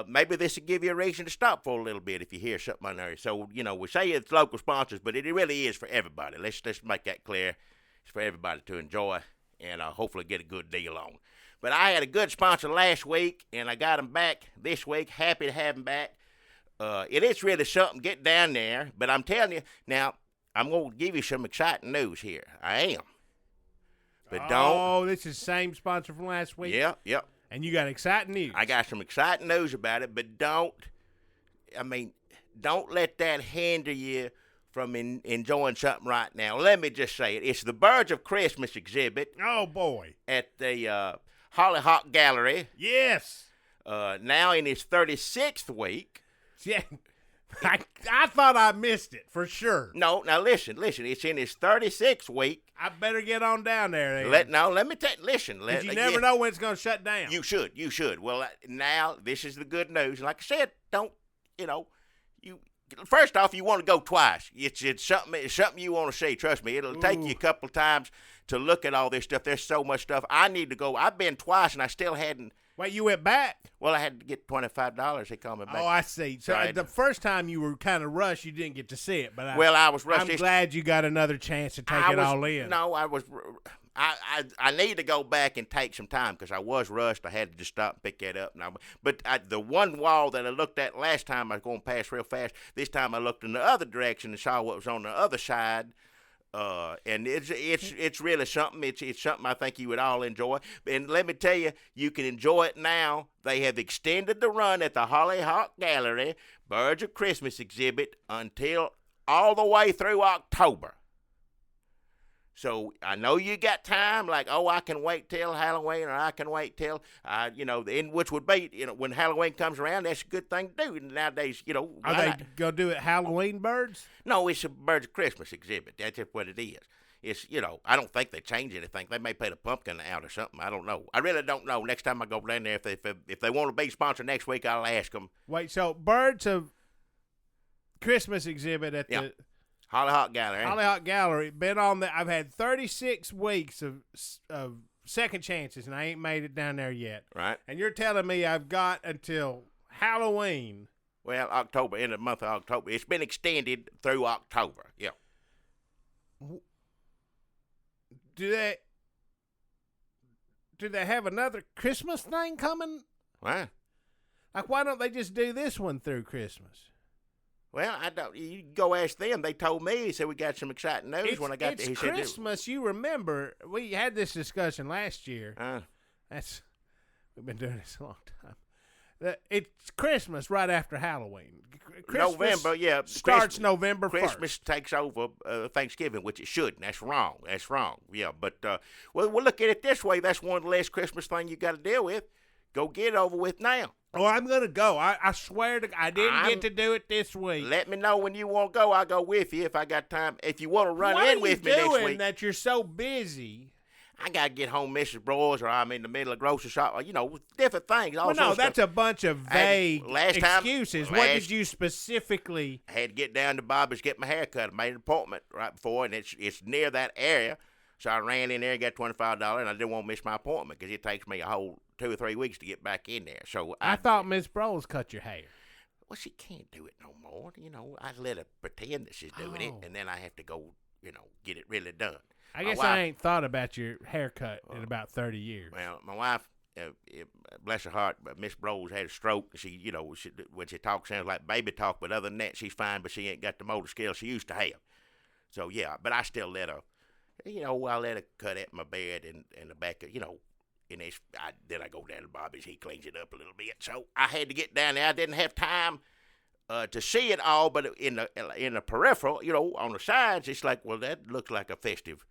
maybe this will give you a reason to stop for a little bit if you hear something on there. So we say it's local sponsors, but it really is for everybody. Let's make that clear. It's for everybody to enjoy and hopefully get a good deal on. But I had a good sponsor last week, and I got him back this week. Happy to have him back. It is really something. Get down there. But I'm telling you, now, I'm going to give you some exciting news here. I am. But don't. Oh, this is the same sponsor from last week? Yep. And you got exciting news. I got some exciting news about it, but don't let that hinder you from enjoying something right now. Let me just say it. It's the Birds of Christmas exhibit. Oh, boy. At the Hollyhock Gallery. Yes. Now in its 36th week. Yeah. I thought I missed it, for sure. No, now listen. It's in its 36th week. I better get on down there then. Let me listen. Because you never know when it's going to shut down. You should. Well, now, this is the good news. Like I said, first off, you want to go twice. It's something you want to see. Trust me, it'll take you a couple of times to look at all this stuff. There's so much stuff. I need to go. I've been twice, and I still hadn't. Wait, you went back? Well, I had to get $25. They called me back. Oh, I see. So the first time you were kind of rushed, you didn't get to see it. But I was rushed. I'm glad you got another chance to take it all in. No, I was. I need to go back and take some time because I was rushed. I had to just stop and pick that up. But the one wall that I looked at last time, I was going past real fast. This time I looked in the other direction and saw what was on the other side. And it's really something. It's something I think you would all enjoy. And let me tell you, you can enjoy it now. They have extended the run at the Hollyhock Gallery Birds of Christmas exhibit until all the way through October. So I know you got time, like, I can wait till Halloween, or I can wait till, which would be, when Halloween comes around, that's a good thing to do nowadays, Are they going to do it Halloween birds? No, it's a Birds of Christmas exhibit. That's just what it is. It's, I don't think they change anything. They may put a pumpkin out or something. I don't know. I really don't know. Next time I go down there, if they want to be sponsored next week, I'll ask them. Wait, so Birds of Christmas exhibit at the Hollyhock Gallery. Hollyhock Gallery. Been on that. I've had 36 weeks of second chances, and I ain't made it down there yet. Right. And you're telling me I've got until Halloween. Well, October, end of the month of October. It's been extended through October. Yeah. Do they have another Christmas thing coming? What? Like, why don't they just do this one through Christmas? Well, I don't. You go ask them. They told me. He said we got some exciting news when I got there. It's Christmas. You remember we had this discussion last year. We've been doing this a long time. It's Christmas right after Halloween. November, yeah. Starts November 1st. Christmas takes over Thanksgiving, which it shouldn't. That's wrong. Yeah, but we'll look at it this way. That's one of the last Christmas thing you got to deal with. Go get it over with now. Oh, I'm going to go. I swear to God, I didn't get to do it this week. Let me know when you want to go. I'll go with you if I got time. If you want to run in with me next week. What are you doing that you're so busy? I got to get home, Mrs. Broyles, or I'm in the middle of grocery shop, or, different things. Well, no, that's a bunch of vague excuses. What did you specifically? I had to get down to Bobby's, get my hair cut. I made an appointment right before, and it's near that area. So I ran in there and got $25, and I didn't want to miss my appointment because it takes me a whole 2 or 3 weeks to get back in there. So I thought Miss Broyles cut your hair. Well, she can't do it no more. I let her pretend that she's doing it, and then I have to go, get it really done. I guess I ain't thought about your haircut in about 30 years. Well, my wife, bless her heart, Miss Broyles had a stroke. She, when she talks, sounds like baby talk, but other than that, she's fine, but she ain't got the motor skills she used to have. So, yeah, but I still let her, I let her cut at my bed and the back of, and then I go down to Bobby's. He cleans it up a little bit. So I had to get down there. I didn't have time to see it all, but in the peripheral, on the sides, it's like, well, that looks like a festive,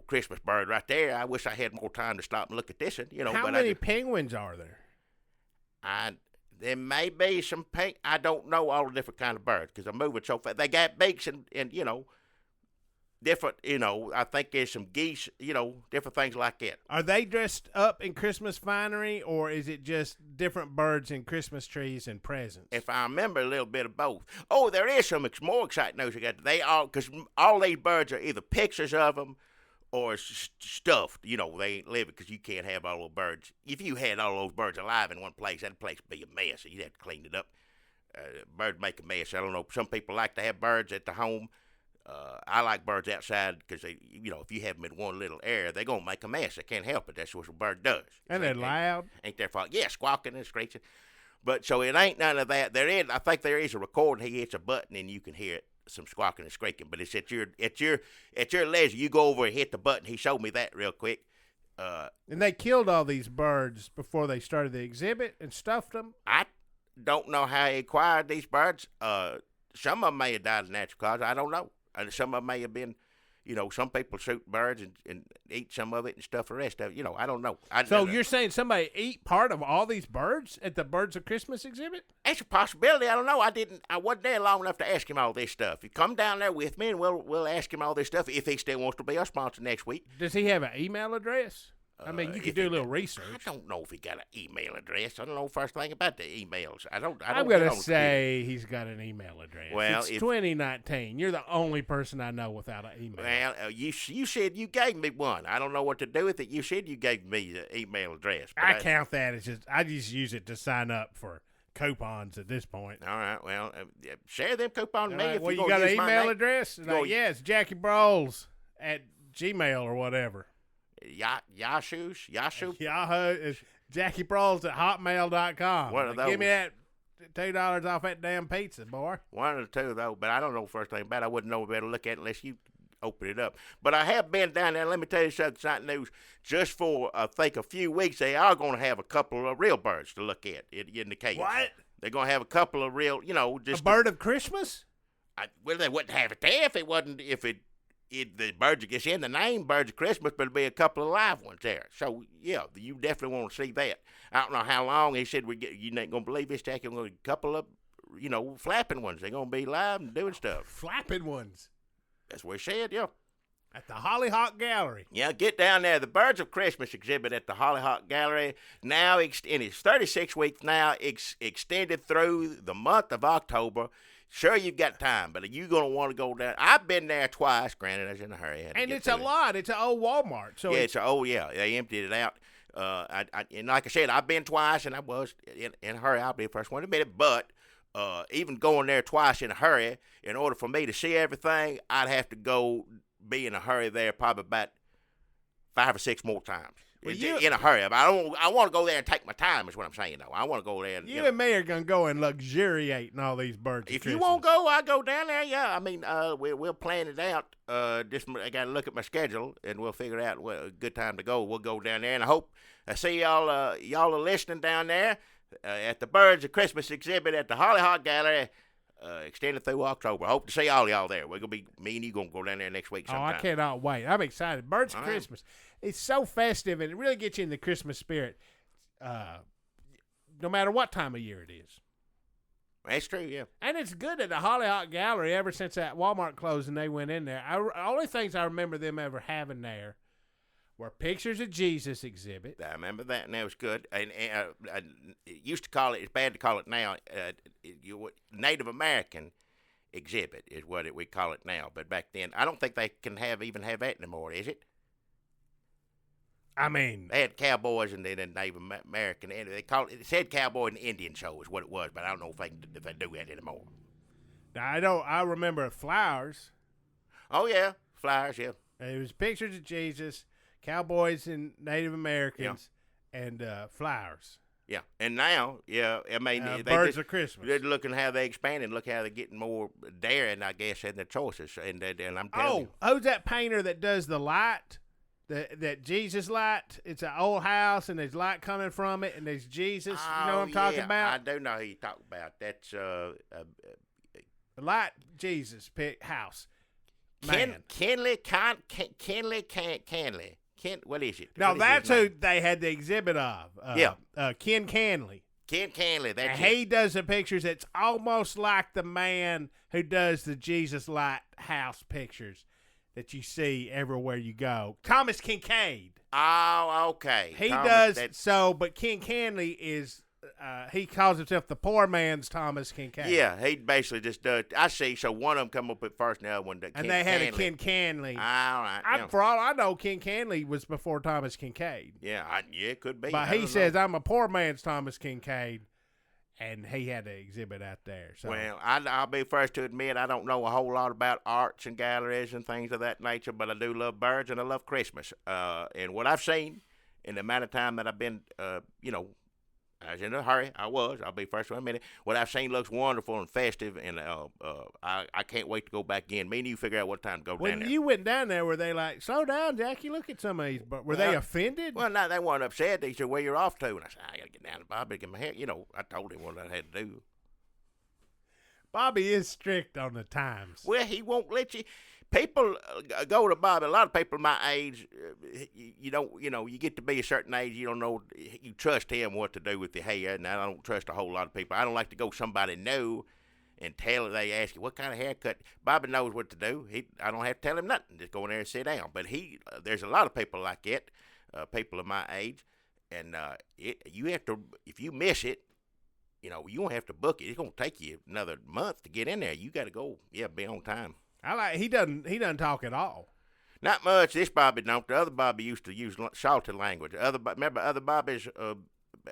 Christmas bird right there. I wish I had more time to stop and look at this. How many penguins are there? There may be some pink. I don't know all the different kind of birds because I'm moving so fast. They got beaks and different, I think there's some geese, different things like that. Are they dressed up in Christmas finery, or is it just different birds and Christmas trees and presents? If I remember, a little bit of both. Oh, there is some more exciting news. Because all these birds are either pictures of them or stuffed. They ain't living because you can't have all those birds. If you had all those birds alive in one place, that place would be a mess. You'd have to clean it up. Birds make a mess. I don't know. Some people like to have birds at the home. I like birds outside because they, if you have them in one little area, they're going to make a mess. They can't help it. That's what a bird does. And they're loud. Ain't their fault. Yeah, squawking and screeching. But so it ain't none of that. I think there is a recording. He hits a button and you can hear it, some squawking and squeaking. But it's at your leisure. You go over and hit the button. He showed me that real quick. And they killed all these birds before they started the exhibit and stuffed them? I don't know how he acquired these birds. Some of them may have died of natural causes. I don't know. Some of them may have been, some people shoot birds and eat some of it and stuff the rest of it. I don't know. So you're saying somebody ate part of all these birds at the Birds of Christmas exhibit? That's a possibility. I don't know. I wasn't there long enough to ask him all this stuff. You come down there with me and we'll ask him all this stuff if he still wants to be our sponsor next week. Does he have an email address? I mean, you could do a little research. I don't know if he got an email address. I don't know the first thing about the emails. I'm going to say he's got an email address. Well, it's 2019. You're the only person I know without an email. Well, you said you gave me one. I don't know what to do with it. You said you gave me the email address. I count that as I just use it to sign up for coupons at this point. All right. Well, share them coupons with me. Right, well, you got an email address? Yeah, it's Jackie Broyles at Gmail or whatever. Yahoo is Jackie Broyles at hotmail.com. One of those. Give me that $2 off that damn pizza, boy. One of the two, though, but I don't know the first thing about it. I wouldn't know better to look at it unless you open it up. But I have been down there. Let me tell you something, exciting news. Just for, I think, a few weeks, they are going to have a couple of real birds to look at in the cage. What? They're going to have a couple of real, just... A bird of Christmas? Well, they wouldn't have it there if the birds, it's in the name Birds of Christmas, but it'll be a couple of live ones there. So, yeah, you definitely want to see that. I don't know how long. He said, you ain't going to believe this, Jackie. A couple of, flapping ones. They're going to be live and doing stuff. Flapping ones? That's what he said, yeah. At the Hollyhock Gallery. Yeah, get down there. The Birds of Christmas exhibit at the Hollyhock Gallery, now in its 36 weeks now, extended through the month of October. Sure, you've got time, but you're going to want to go down. I've been there twice. Granted, I was in a hurry. And it's a lot. It's an old Walmart. So yeah, they emptied it out. And like I said, I've been twice, and I was in a hurry. I'll be the first one to admit it. But even going there twice in a hurry, in order for me to see everything, I'd have to be in a hurry there probably about 5 or 6 more times. In a hurry. I want to go there and take my time is what I'm saying, though. I want to go there. And me are going to go and luxuriate in all these birds. If you won't go, I'll go down there, yeah. I mean, we'll plan it out. I got to look at my schedule, and we'll figure out a good time to go. We'll go down there, and I hope I see y'all. Y'all are listening down there at the Birds of Christmas exhibit at the Hollyhock Gallery. Extended through October. I hope to see all y'all there. We're gonna be me and you gonna go down there next week sometime. Oh, I cannot wait. I'm excited. Birds of Christmas. It's so festive and it really gets you in the Christmas spirit. No matter what time of year it is. That's true, yeah. And it's good at the Hollyhock Gallery ever since that Walmart closed and they went in there. Only things I remember them ever having there where pictures of Jesus exhibit. I remember that, and that was good. And it used to call it. It's bad to call it now. Native American exhibit is what we call it now. But back then, I don't think they can even have that anymore. Is it? I mean, they had cowboys and then Native American. And they called it said cowboy and Indian show is what it was. But I don't know if they do that anymore. Now, I remember flowers. Oh yeah, flowers. Yeah. It was pictures of Jesus, cowboys and Native Americans, and flowers. Yeah, and now, I mean, birds of Christmas. They're looking how they expanded. Look how they're getting more daring, I guess, in their choices. And I'm telling you. Who's that painter that does the light? That Jesus light? It's an old house, and there's light coming from it, and there's Jesus. You know what I'm talking about? I do know who you talk about. That's the light Jesus house. Kenley. What is it? No, that's who they had the exhibit of. Ken Canley. Ken Canley. That's and he does the pictures. It's almost like the man who does the Jesus Lighthouse pictures that you see everywhere you go. Thomas Kincaid. Oh, okay. He does so, but Ken Canley is. He calls himself the poor man's Thomas Kincaid. Yeah, he basically just does. I see. So one of them come up at first, and the other one. And they had a Ken Canley. All right. For all I know, Ken Canley was before Thomas Kincaid. Yeah, it could be. But he says, I'm a poor man's Thomas Kincaid, and he had an exhibit out there. So. Well, I'll be first to admit I don't know a whole lot about arts and galleries and things of that nature, but I do love birds and I love Christmas. And what I've seen in the amount of time that I've been, I was in a hurry. I'll be first to admit it. What I've seen looks wonderful and festive, and I can't wait to go back in. Me and you figure out what time to go down there. When you went down there, were they like, slow down, Jackie, look at some of these. But were they offended? Well, no, they weren't upset. They said, where you're off to? And I said, I got to get down to Bobby to get my hair. I told him what I had to do. Bobby is strict on the times. Well, he won't let you. People go to Bobby. A lot of people my age, you get to be a certain age, you don't know, you trust him what to do with your hair, and I don't trust a whole lot of people. I don't like to go somebody new and tell they ask you, what kind of haircut? Bobby knows what to do. I don't have to tell him nothing. Just go in there and sit down. But there's a lot of people like that, people of my age, and you have to, if you miss it, you won't have to book it. It's going to take you another month to get in there. You got to go, be on time. He doesn't talk at all. Not much. This Bobby don't. The other Bobby used to use salty language. Remember other Bobby's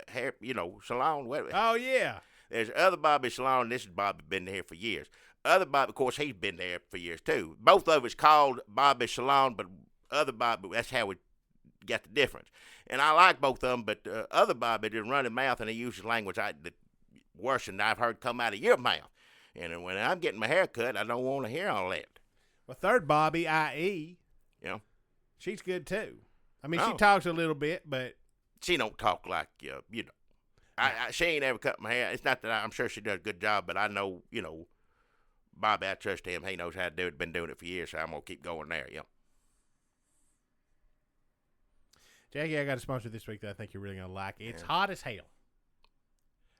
hair, salon? Oh yeah. There's other Bobby's salon. This is Bobby been there for years. Other Bobby, of course, he's been there for years too. Both of us called Bobby's salon, but other Bobby, that's how we got the difference. And I like both of them, but other Bobby just run his mouth and he uses language that worse than I've heard come out of your mouth. And when I'm getting my hair cut, I don't want to hear all that. Well, third Bobby, I.E. Yeah. She's good, too. I mean, she talks a little bit, but... She don't talk like, she ain't ever cut my hair. It's not that I'm sure she does a good job, but I know, Bobby, I trust him. He knows how to do it. Been doing it for years, so I'm going to keep going there, Jackie, I got a sponsor this week that I think you're really going to like. It's hot as hell.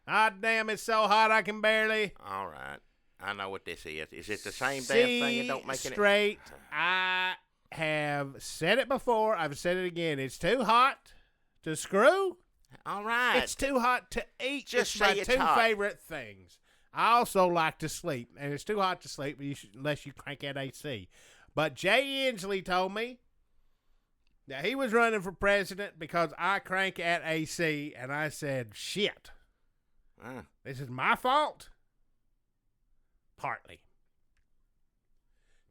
Ah, damn, it's so hot I can barely. All right. I know what this is. Is it the same damn thing? It don't make it straight. I have said it before. I've said it again. It's too hot to screw. All right. It's too hot to eat. Just it's say my it's two hot. favorite things. I also like to sleep, and it's too hot to sleep unless you crank that AC. But Jay Inslee told me that he was running for president because I crank at AC, and I said, shit. This is my fault? Partly.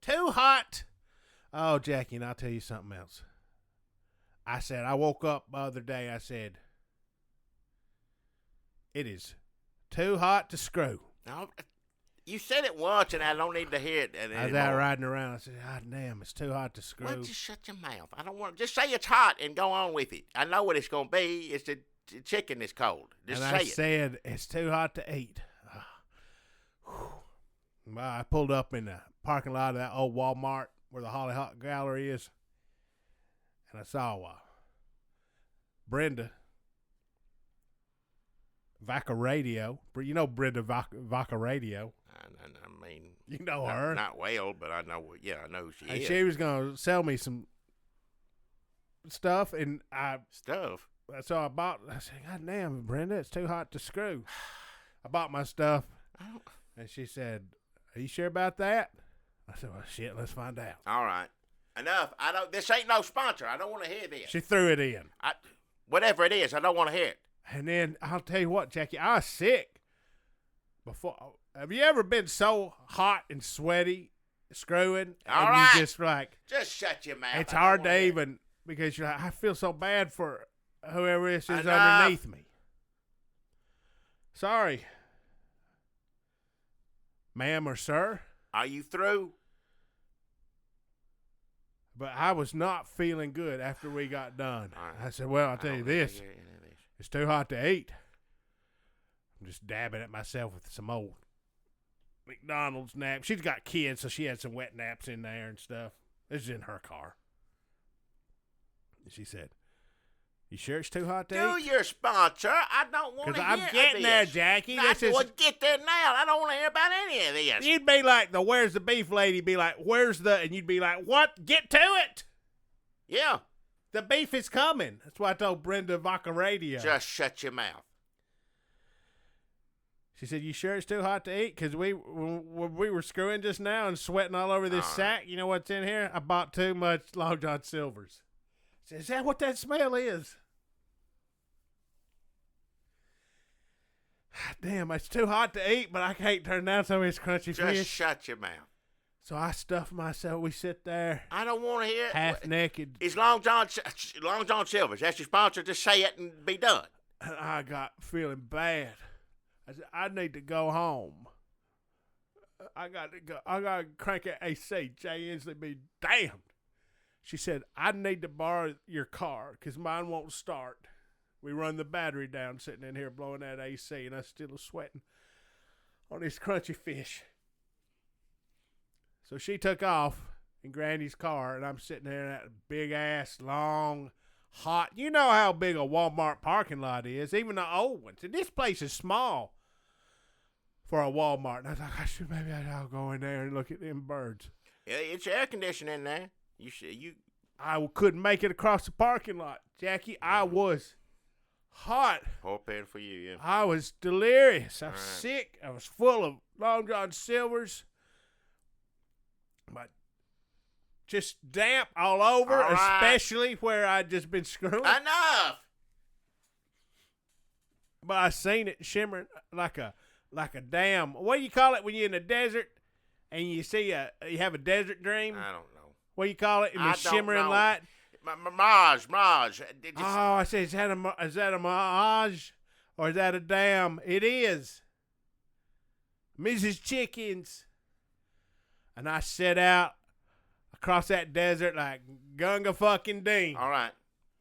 Too hot. Oh, Jackie, and I'll tell you something else. I woke up the other day, I said, it is too hot to screw. No, you said it once, and I don't need to hear it anymore. I was out riding around. I said, God damn, it's too hot to screw. Well, just shut your mouth. I don't want to. Just say it's hot and go on with it. I know what it's going to be. It's the chicken is cold. Just and say I it. said, it's too hot to eat. Well, I pulled up in the parking lot of that old Walmart where the Holly Hawk Gallery is, and I saw Brenda Vaca Radio. You know Brenda Vaca Radio. I mean, you know her. Not well, but I know. Yeah, I know who she is. She was going to sell me some stuff, and so I bought. I said, "God damn, Brenda, it's too hot to screw." I bought my stuff, and she said, "Are you sure about that?" I said, "Well, shit, let's find out." All right, enough. This ain't no sponsor. I don't want to hear this. She threw it in. Whatever it is, I don't want to hear it. And then I'll tell you what, Jackie, I was sick. Have you ever been so hot and sweaty, screwing? All and right. You just shut your mouth. It's hard to even, because you're like, I feel so bad for whoever this is underneath me. Sorry, ma'am or sir. Are you through? But I was not feeling good after we got done. Right. I said, well, I'll tell you this. It's too hot to eat. I'm just dabbing at myself with some old McDonald's nap. She's got kids, so she had some wet naps in there and stuff. This is in her car. And she said, "You sure it's too hot to eat?" Do your sponsor. I don't want to hear I'm getting there, Jackie. Get there now. I don't want to hear about any of this. You'd be like the "Where's the beef" lady? Be like, "Where's the?" And you'd be like, "What? Get to it." Yeah. The beef is coming. That's what I told Brenda Vaca Radio. Just shut your mouth. She said, "You sure it's too hot to eat?" Because we were screwing just now and sweating all over this sack. You know what's in here? I bought too much Long John Silver's. I said, "Is that what that smell is?" Damn, it's too hot to eat, but I can't turn down some of this crunchy fish. Just shut your mouth. So I stuffed myself. We sit there. I don't want to hear it. Half naked. It's Long John Silver's. That's your sponsor. Just say it and be done. And I got feeling bad. I said, "I need to go home. I got to go. I got to crank that AC. Jay Inslee be damned." She said, "I need to borrow your car because mine won't start. We run the battery down sitting in here blowing that AC, and I'm still sweating on this crunchy fish." So she took off in Granny's car, and I'm sitting there in that big-ass, long, hot. You know how big a Walmart parking lot is, even the old ones. And this place is small for a Walmart. And I thought, maybe I'll go in there and look at them birds. Yeah, it's air conditioning in there. I couldn't make it across the parking lot, Jackie. I was hot. Poor pad for you, yeah. I was delirious. I was sick. I was full of Long John Silver's. But just damp all over, especially where I'd just been screwing. Enough! But I seen it shimmering like a damn. What do you call it when you're in the desert and you see you have a desert dream? I don't know. What do you call it in the shimmering light? Mirage. Oh, I say, is that a mirage or is that a dam? It is. Mrs. Chickens. And I set out across that desert like Gunga fucking Dean. All right.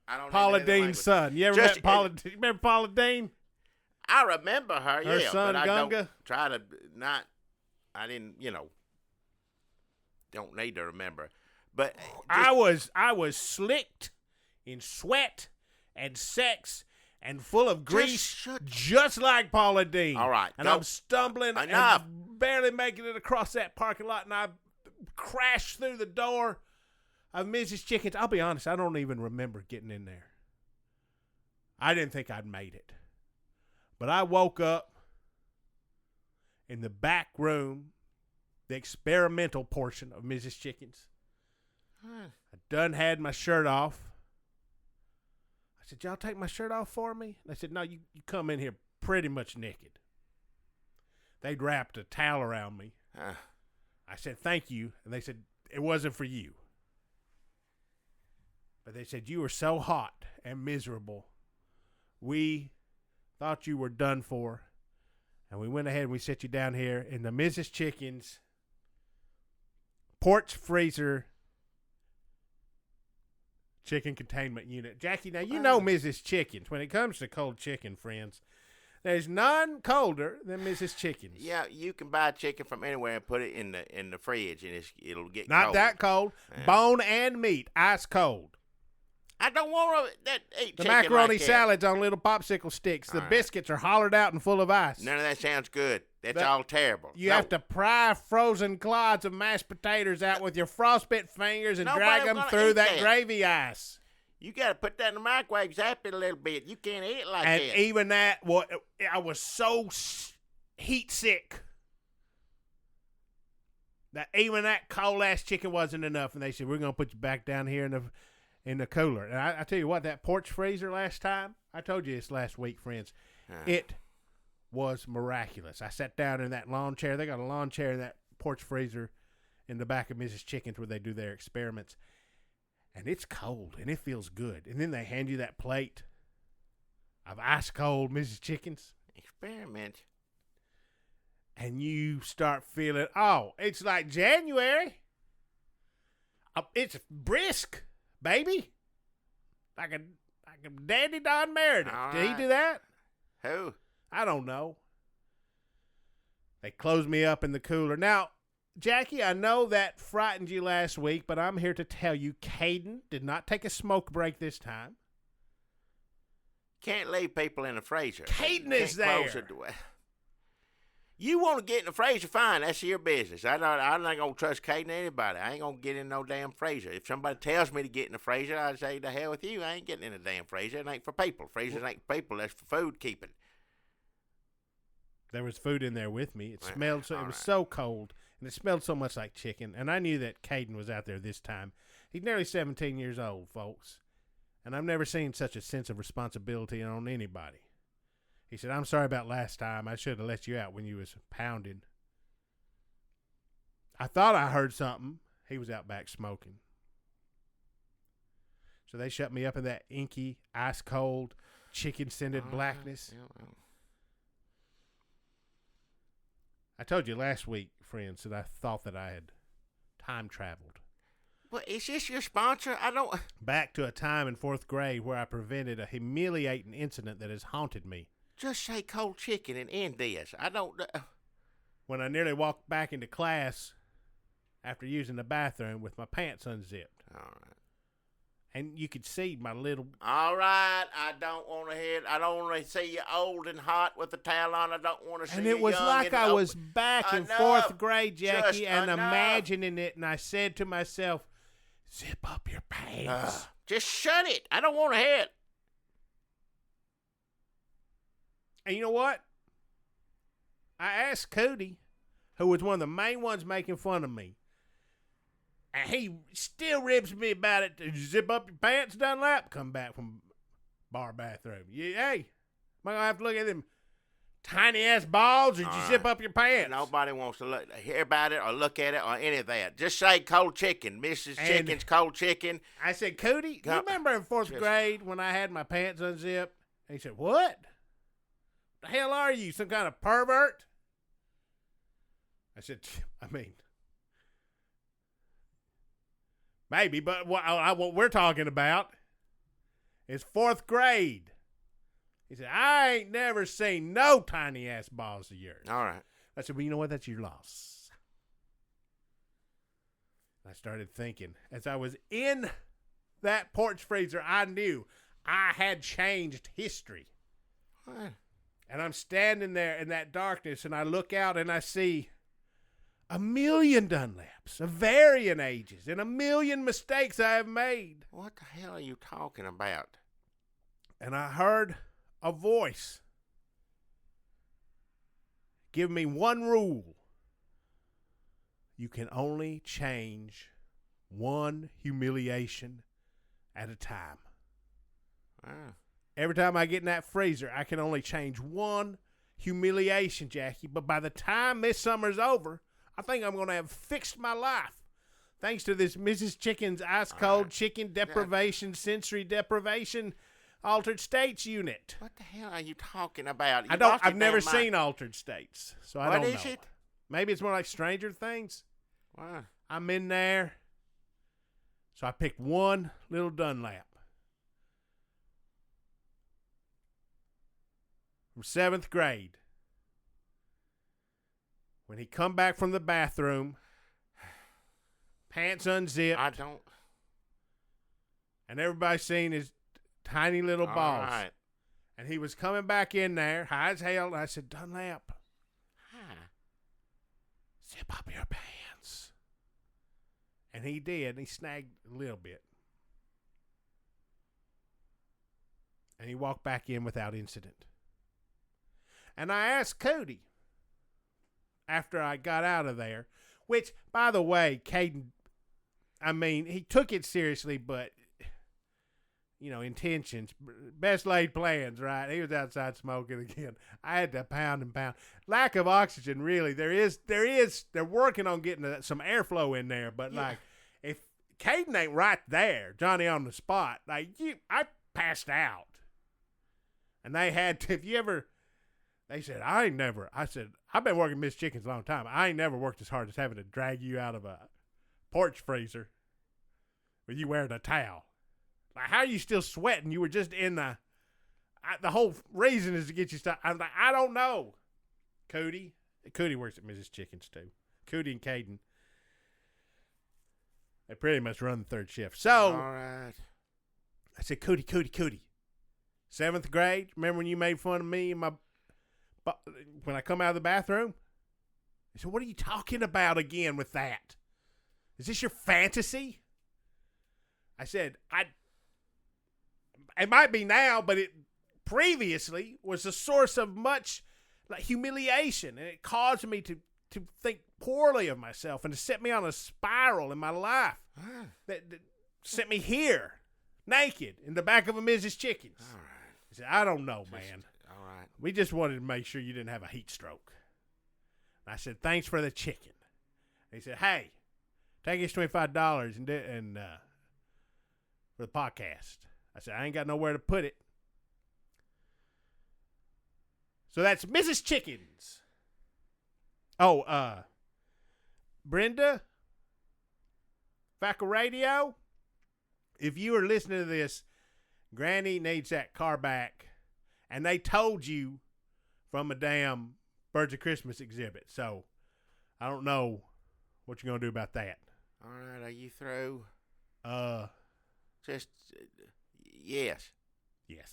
I don't know. Paula Dean's son. You ever met Paula? You remember Paula Dean? I remember her, her son, but Gunga? I don't try to not. I didn't, don't need to remember. But I was slicked in sweat and sex and full of grease, just like Paula Dean. All right, and I'm stumbling enough. and barely making it across that parking lot, and I crashed through the door of Mrs. Chickens. I'll be honest, I don't even remember getting in there. I didn't think I'd made it. But I woke up in the back room, the experimental portion of Mrs. Chickens. I done had my shirt off. I said, "Y'all take my shirt off for me?" And they said, "No, you come in here pretty much naked." They'd wrapped a towel around me. I said, "Thank you." And they said, "It wasn't for you." But they said, "You were so hot and miserable. We thought you were done for. And we went ahead and we set you down here in the Mrs. Chickens porch freezer chicken containment unit." Jackie, now you know Mrs. Chickens. When it comes to cold chicken, friends, there's none colder than Mrs. Chickens. Yeah, you can buy chicken from anywhere and put it in the fridge, and it'll get not cold. That cold. Yeah. Bone and meat, ice cold. I don't want to eat the chicken macaroni like salads on little popsicle sticks. The biscuits are hollowed out and full of ice. None of that sounds good. That's all terrible. You have to pry frozen clods of mashed potatoes out with your frostbit fingers and drag them through that gravy ice. You got to put that in the microwave, zap it a little bit. You can't eat it like that. And even that, I was so heat sick that even that cold-ass chicken wasn't enough. And they said, we're going to put you back down here in the cooler. And I tell you what, that porch freezer last time, I told you this last week, friends, it was miraculous. I sat down in that lawn chair. They got a lawn chair in that porch freezer in the back of Mrs. Chicken's where they do their experiments. And it's cold, and it feels good. And then they hand you that plate of ice-cold Mrs. Chicken's. Experiment. And you start feeling, it's like January. It's brisk, baby. Like a Dandy Don Meredith. All Did he right. do that? Who? I don't know. They closed me up in the cooler. Now, Jackie, I know that frightened you last week, but I'm here to tell you Caden did not take a smoke break this time. Can't leave people in the freezer. Caden is there. You want to get in the freezer, fine. That's your business. I'm not going to trust Caden or anybody. I ain't going to get in no damn freezer. If somebody tells me to get in the freezer, I say, the hell with you. I ain't getting in the damn freezer. It ain't for people. Freezers ain't for people. That's for food keeping. There was food in there with me. It smelled so. It was so cold, and it smelled so much like chicken. And I knew that Caden was out there this time. He's nearly 17 years old, folks, and I've never seen such a sense of responsibility on anybody. He said, "I'm sorry about last time. I should have let you out when you was pounding." I thought I heard something. He was out back smoking. So they shut me up in that inky, ice-cold, chicken-scented blackness. Yeah, well. I told you last week, friends, that I thought that I had time traveled. Well, is this your sponsor? I don't... Back to a time in 4th grade where I prevented a humiliating incident that has haunted me. Just say cold chicken and end this. I don't... When I nearly walked back into class after using the bathroom with my pants unzipped. All right. And you could see my little... All right, I don't want to hear it. I don't want to see you old and hot with the towel on. I don't want to see you And it was young like and I old. was back in Enough. 4th grade, Jackie, Just and enough. imagining it, and I said to myself, zip up your pants. Just shut it. I don't want to hear it. And you know what? I asked Cody, who was one of the main ones making fun of me, and he still ribs me about it. Did you zip up your pants, Dunlap? Come back from bar bathroom. Yeah, hey, am I going to have to look at them tiny-ass balls, or did you zip up your pants? Nobody wants to hear about it or look at it or any of that. Just say cold chicken. Mrs. Chicken's cold chicken. I said, Cody, you remember in 4th grade when I had my pants unzipped? And he said, what? The hell are you, some kind of pervert? I said, maybe, but what we're talking about is 4th grade. He said, I ain't never seen no tiny-ass balls of yours. All right. I said, well, you know what? That's your loss. I started thinking. As I was in that porch freezer, I knew I had changed history. What? And I'm standing there in that darkness, and I look out, and I see 1,000,000 Dunlaps of varying ages and 1,000,000 mistakes I have made. What the hell are you talking about? And I heard a voice give me one rule. You can only change one humiliation at a time. Wow. Every time I get in that freezer, I can only change one humiliation, Jackie. But by the time this summer's over, I think I'm going to have fixed my life. Thanks to this Mrs. Chicken's ice-cold chicken deprivation, sensory deprivation, altered states unit. What the hell are you talking about? I've never seen altered states, so I don't know. What is it? Maybe it's more like Stranger Things. Wow. I'm in there. So I picked one little Dunlap. From 7th grade. When he come back from the bathroom, pants unzipped. I don't. And everybody seen his tiny little balls. All right. And he was coming back in there, high as hell. And I said, Dunlap, zip up your pants. And he did. And he snagged a little bit. And he walked back in without incident. And I asked Cody after I got out of there, which, by the way, Caden, I mean, he took it seriously, but, intentions, best laid plans, right? He was outside smoking again. I had to pound and pound. Lack of oxygen, really. They're working on getting some airflow in there, but, if Caden ain't right there, Johnny on the spot, I passed out. And they had to, they said, I said, I've been working Miss Chickens a long time. I ain't never worked as hard as having to drag you out of a porch freezer with you wearing a towel. Like, how are you still sweating? You were just in the whole reason is to get you stopped. I'm like, I don't know. Cody works at Mrs. Chickens too. Cody and Caden, they pretty much run the third shift. So, all right. I said, Cody. 7th grade, remember when you made fun of me and when I come out of the bathroom? He said, what are you talking about again with that? Is this your fantasy? I said, it might be now, but it previously was a source of much humiliation, and it caused me to think poorly of myself and to set me on a spiral in my life that sent me here, naked, in the back of a Mrs. Chickens. All right. He said, I don't know, man. All right. We just wanted to make sure you didn't have a heat stroke. And I said, thanks for the chicken. And he said, hey, take his $25 and for the podcast. I said, I ain't got nowhere to put it. So that's Mrs. Chickens. Oh, Brenda, Fackle Radio, if you are listening to this, Granny needs that car back. And they told you from a damn Birds of Christmas exhibit. So I don't know what you're going to do about that. All right, are you through? Yes. Yes.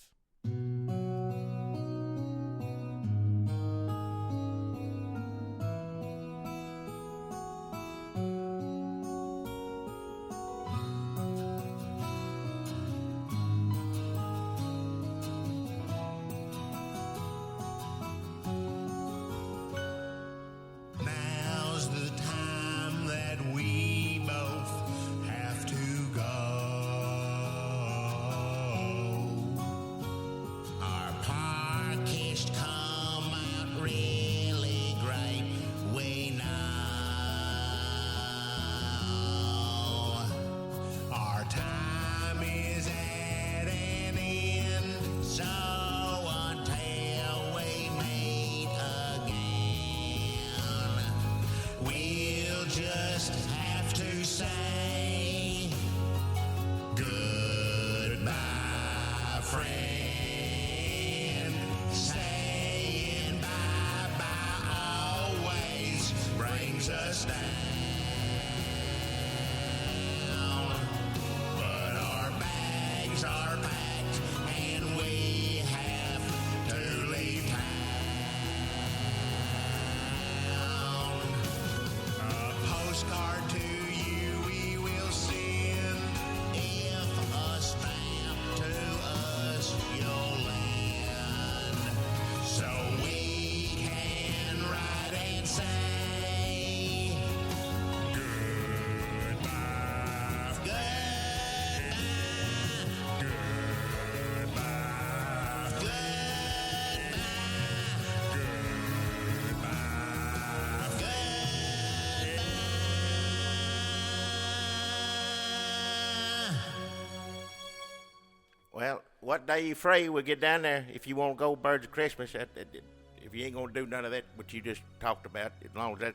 Well, what day you free? We'll get down there if you want to go Birds of Christmas. If you ain't going to do none of that, what you just talked about, as long as that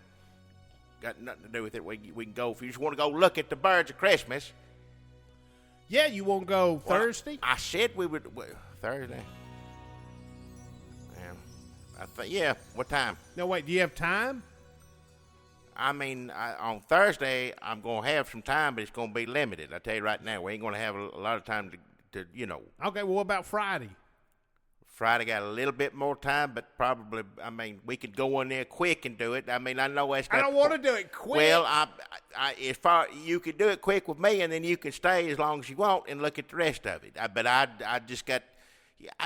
got nothing to do with it, we can go. If you just want to go look at the Birds of Christmas. Yeah, you won't go Thursday? I said we would. Thursday. Yeah, what time? No, wait, do you have time? I mean, on Thursday, I'm going to have some time, but it's going to be limited. I tell you right now, we ain't going to have a lot of time to. Okay, well, what about Friday? Friday got a little bit more time, but probably, I mean, we could go in there quick and do it. I mean, I know that's not. I don't want to do it quick. Well, as far you could do it quick with me, and then you can stay as long as you want and look at the rest of it. But I just got,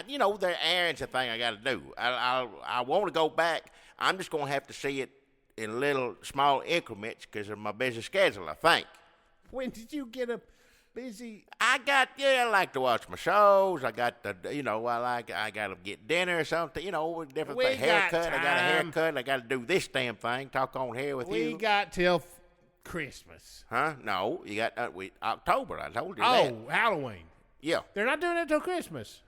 You know, there errands a thing I got to do. I want to go back. I'm just going to have to see it in little small increments because of my busy schedule, I think. When did you get a busy? I like to watch my shows. I got I got to get dinner or something. You know, different things. Haircut. I got a haircut. I got to do this damn thing. Talk on here with you. We got till Christmas. Huh? No, you got October. I told you that. Oh, Halloween. Yeah. They're not doing it till Christmas.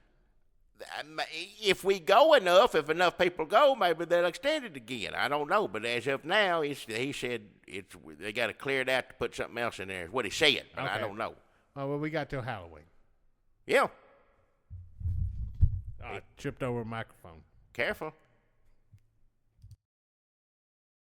If we go enough, if enough people go, maybe they'll extend it again. I don't know, but as of now, he said they got to clear it out to put something else in there. Is what he said, but okay. I don't know. Oh well, we got till Halloween. Yeah. I tripped over a microphone. Careful.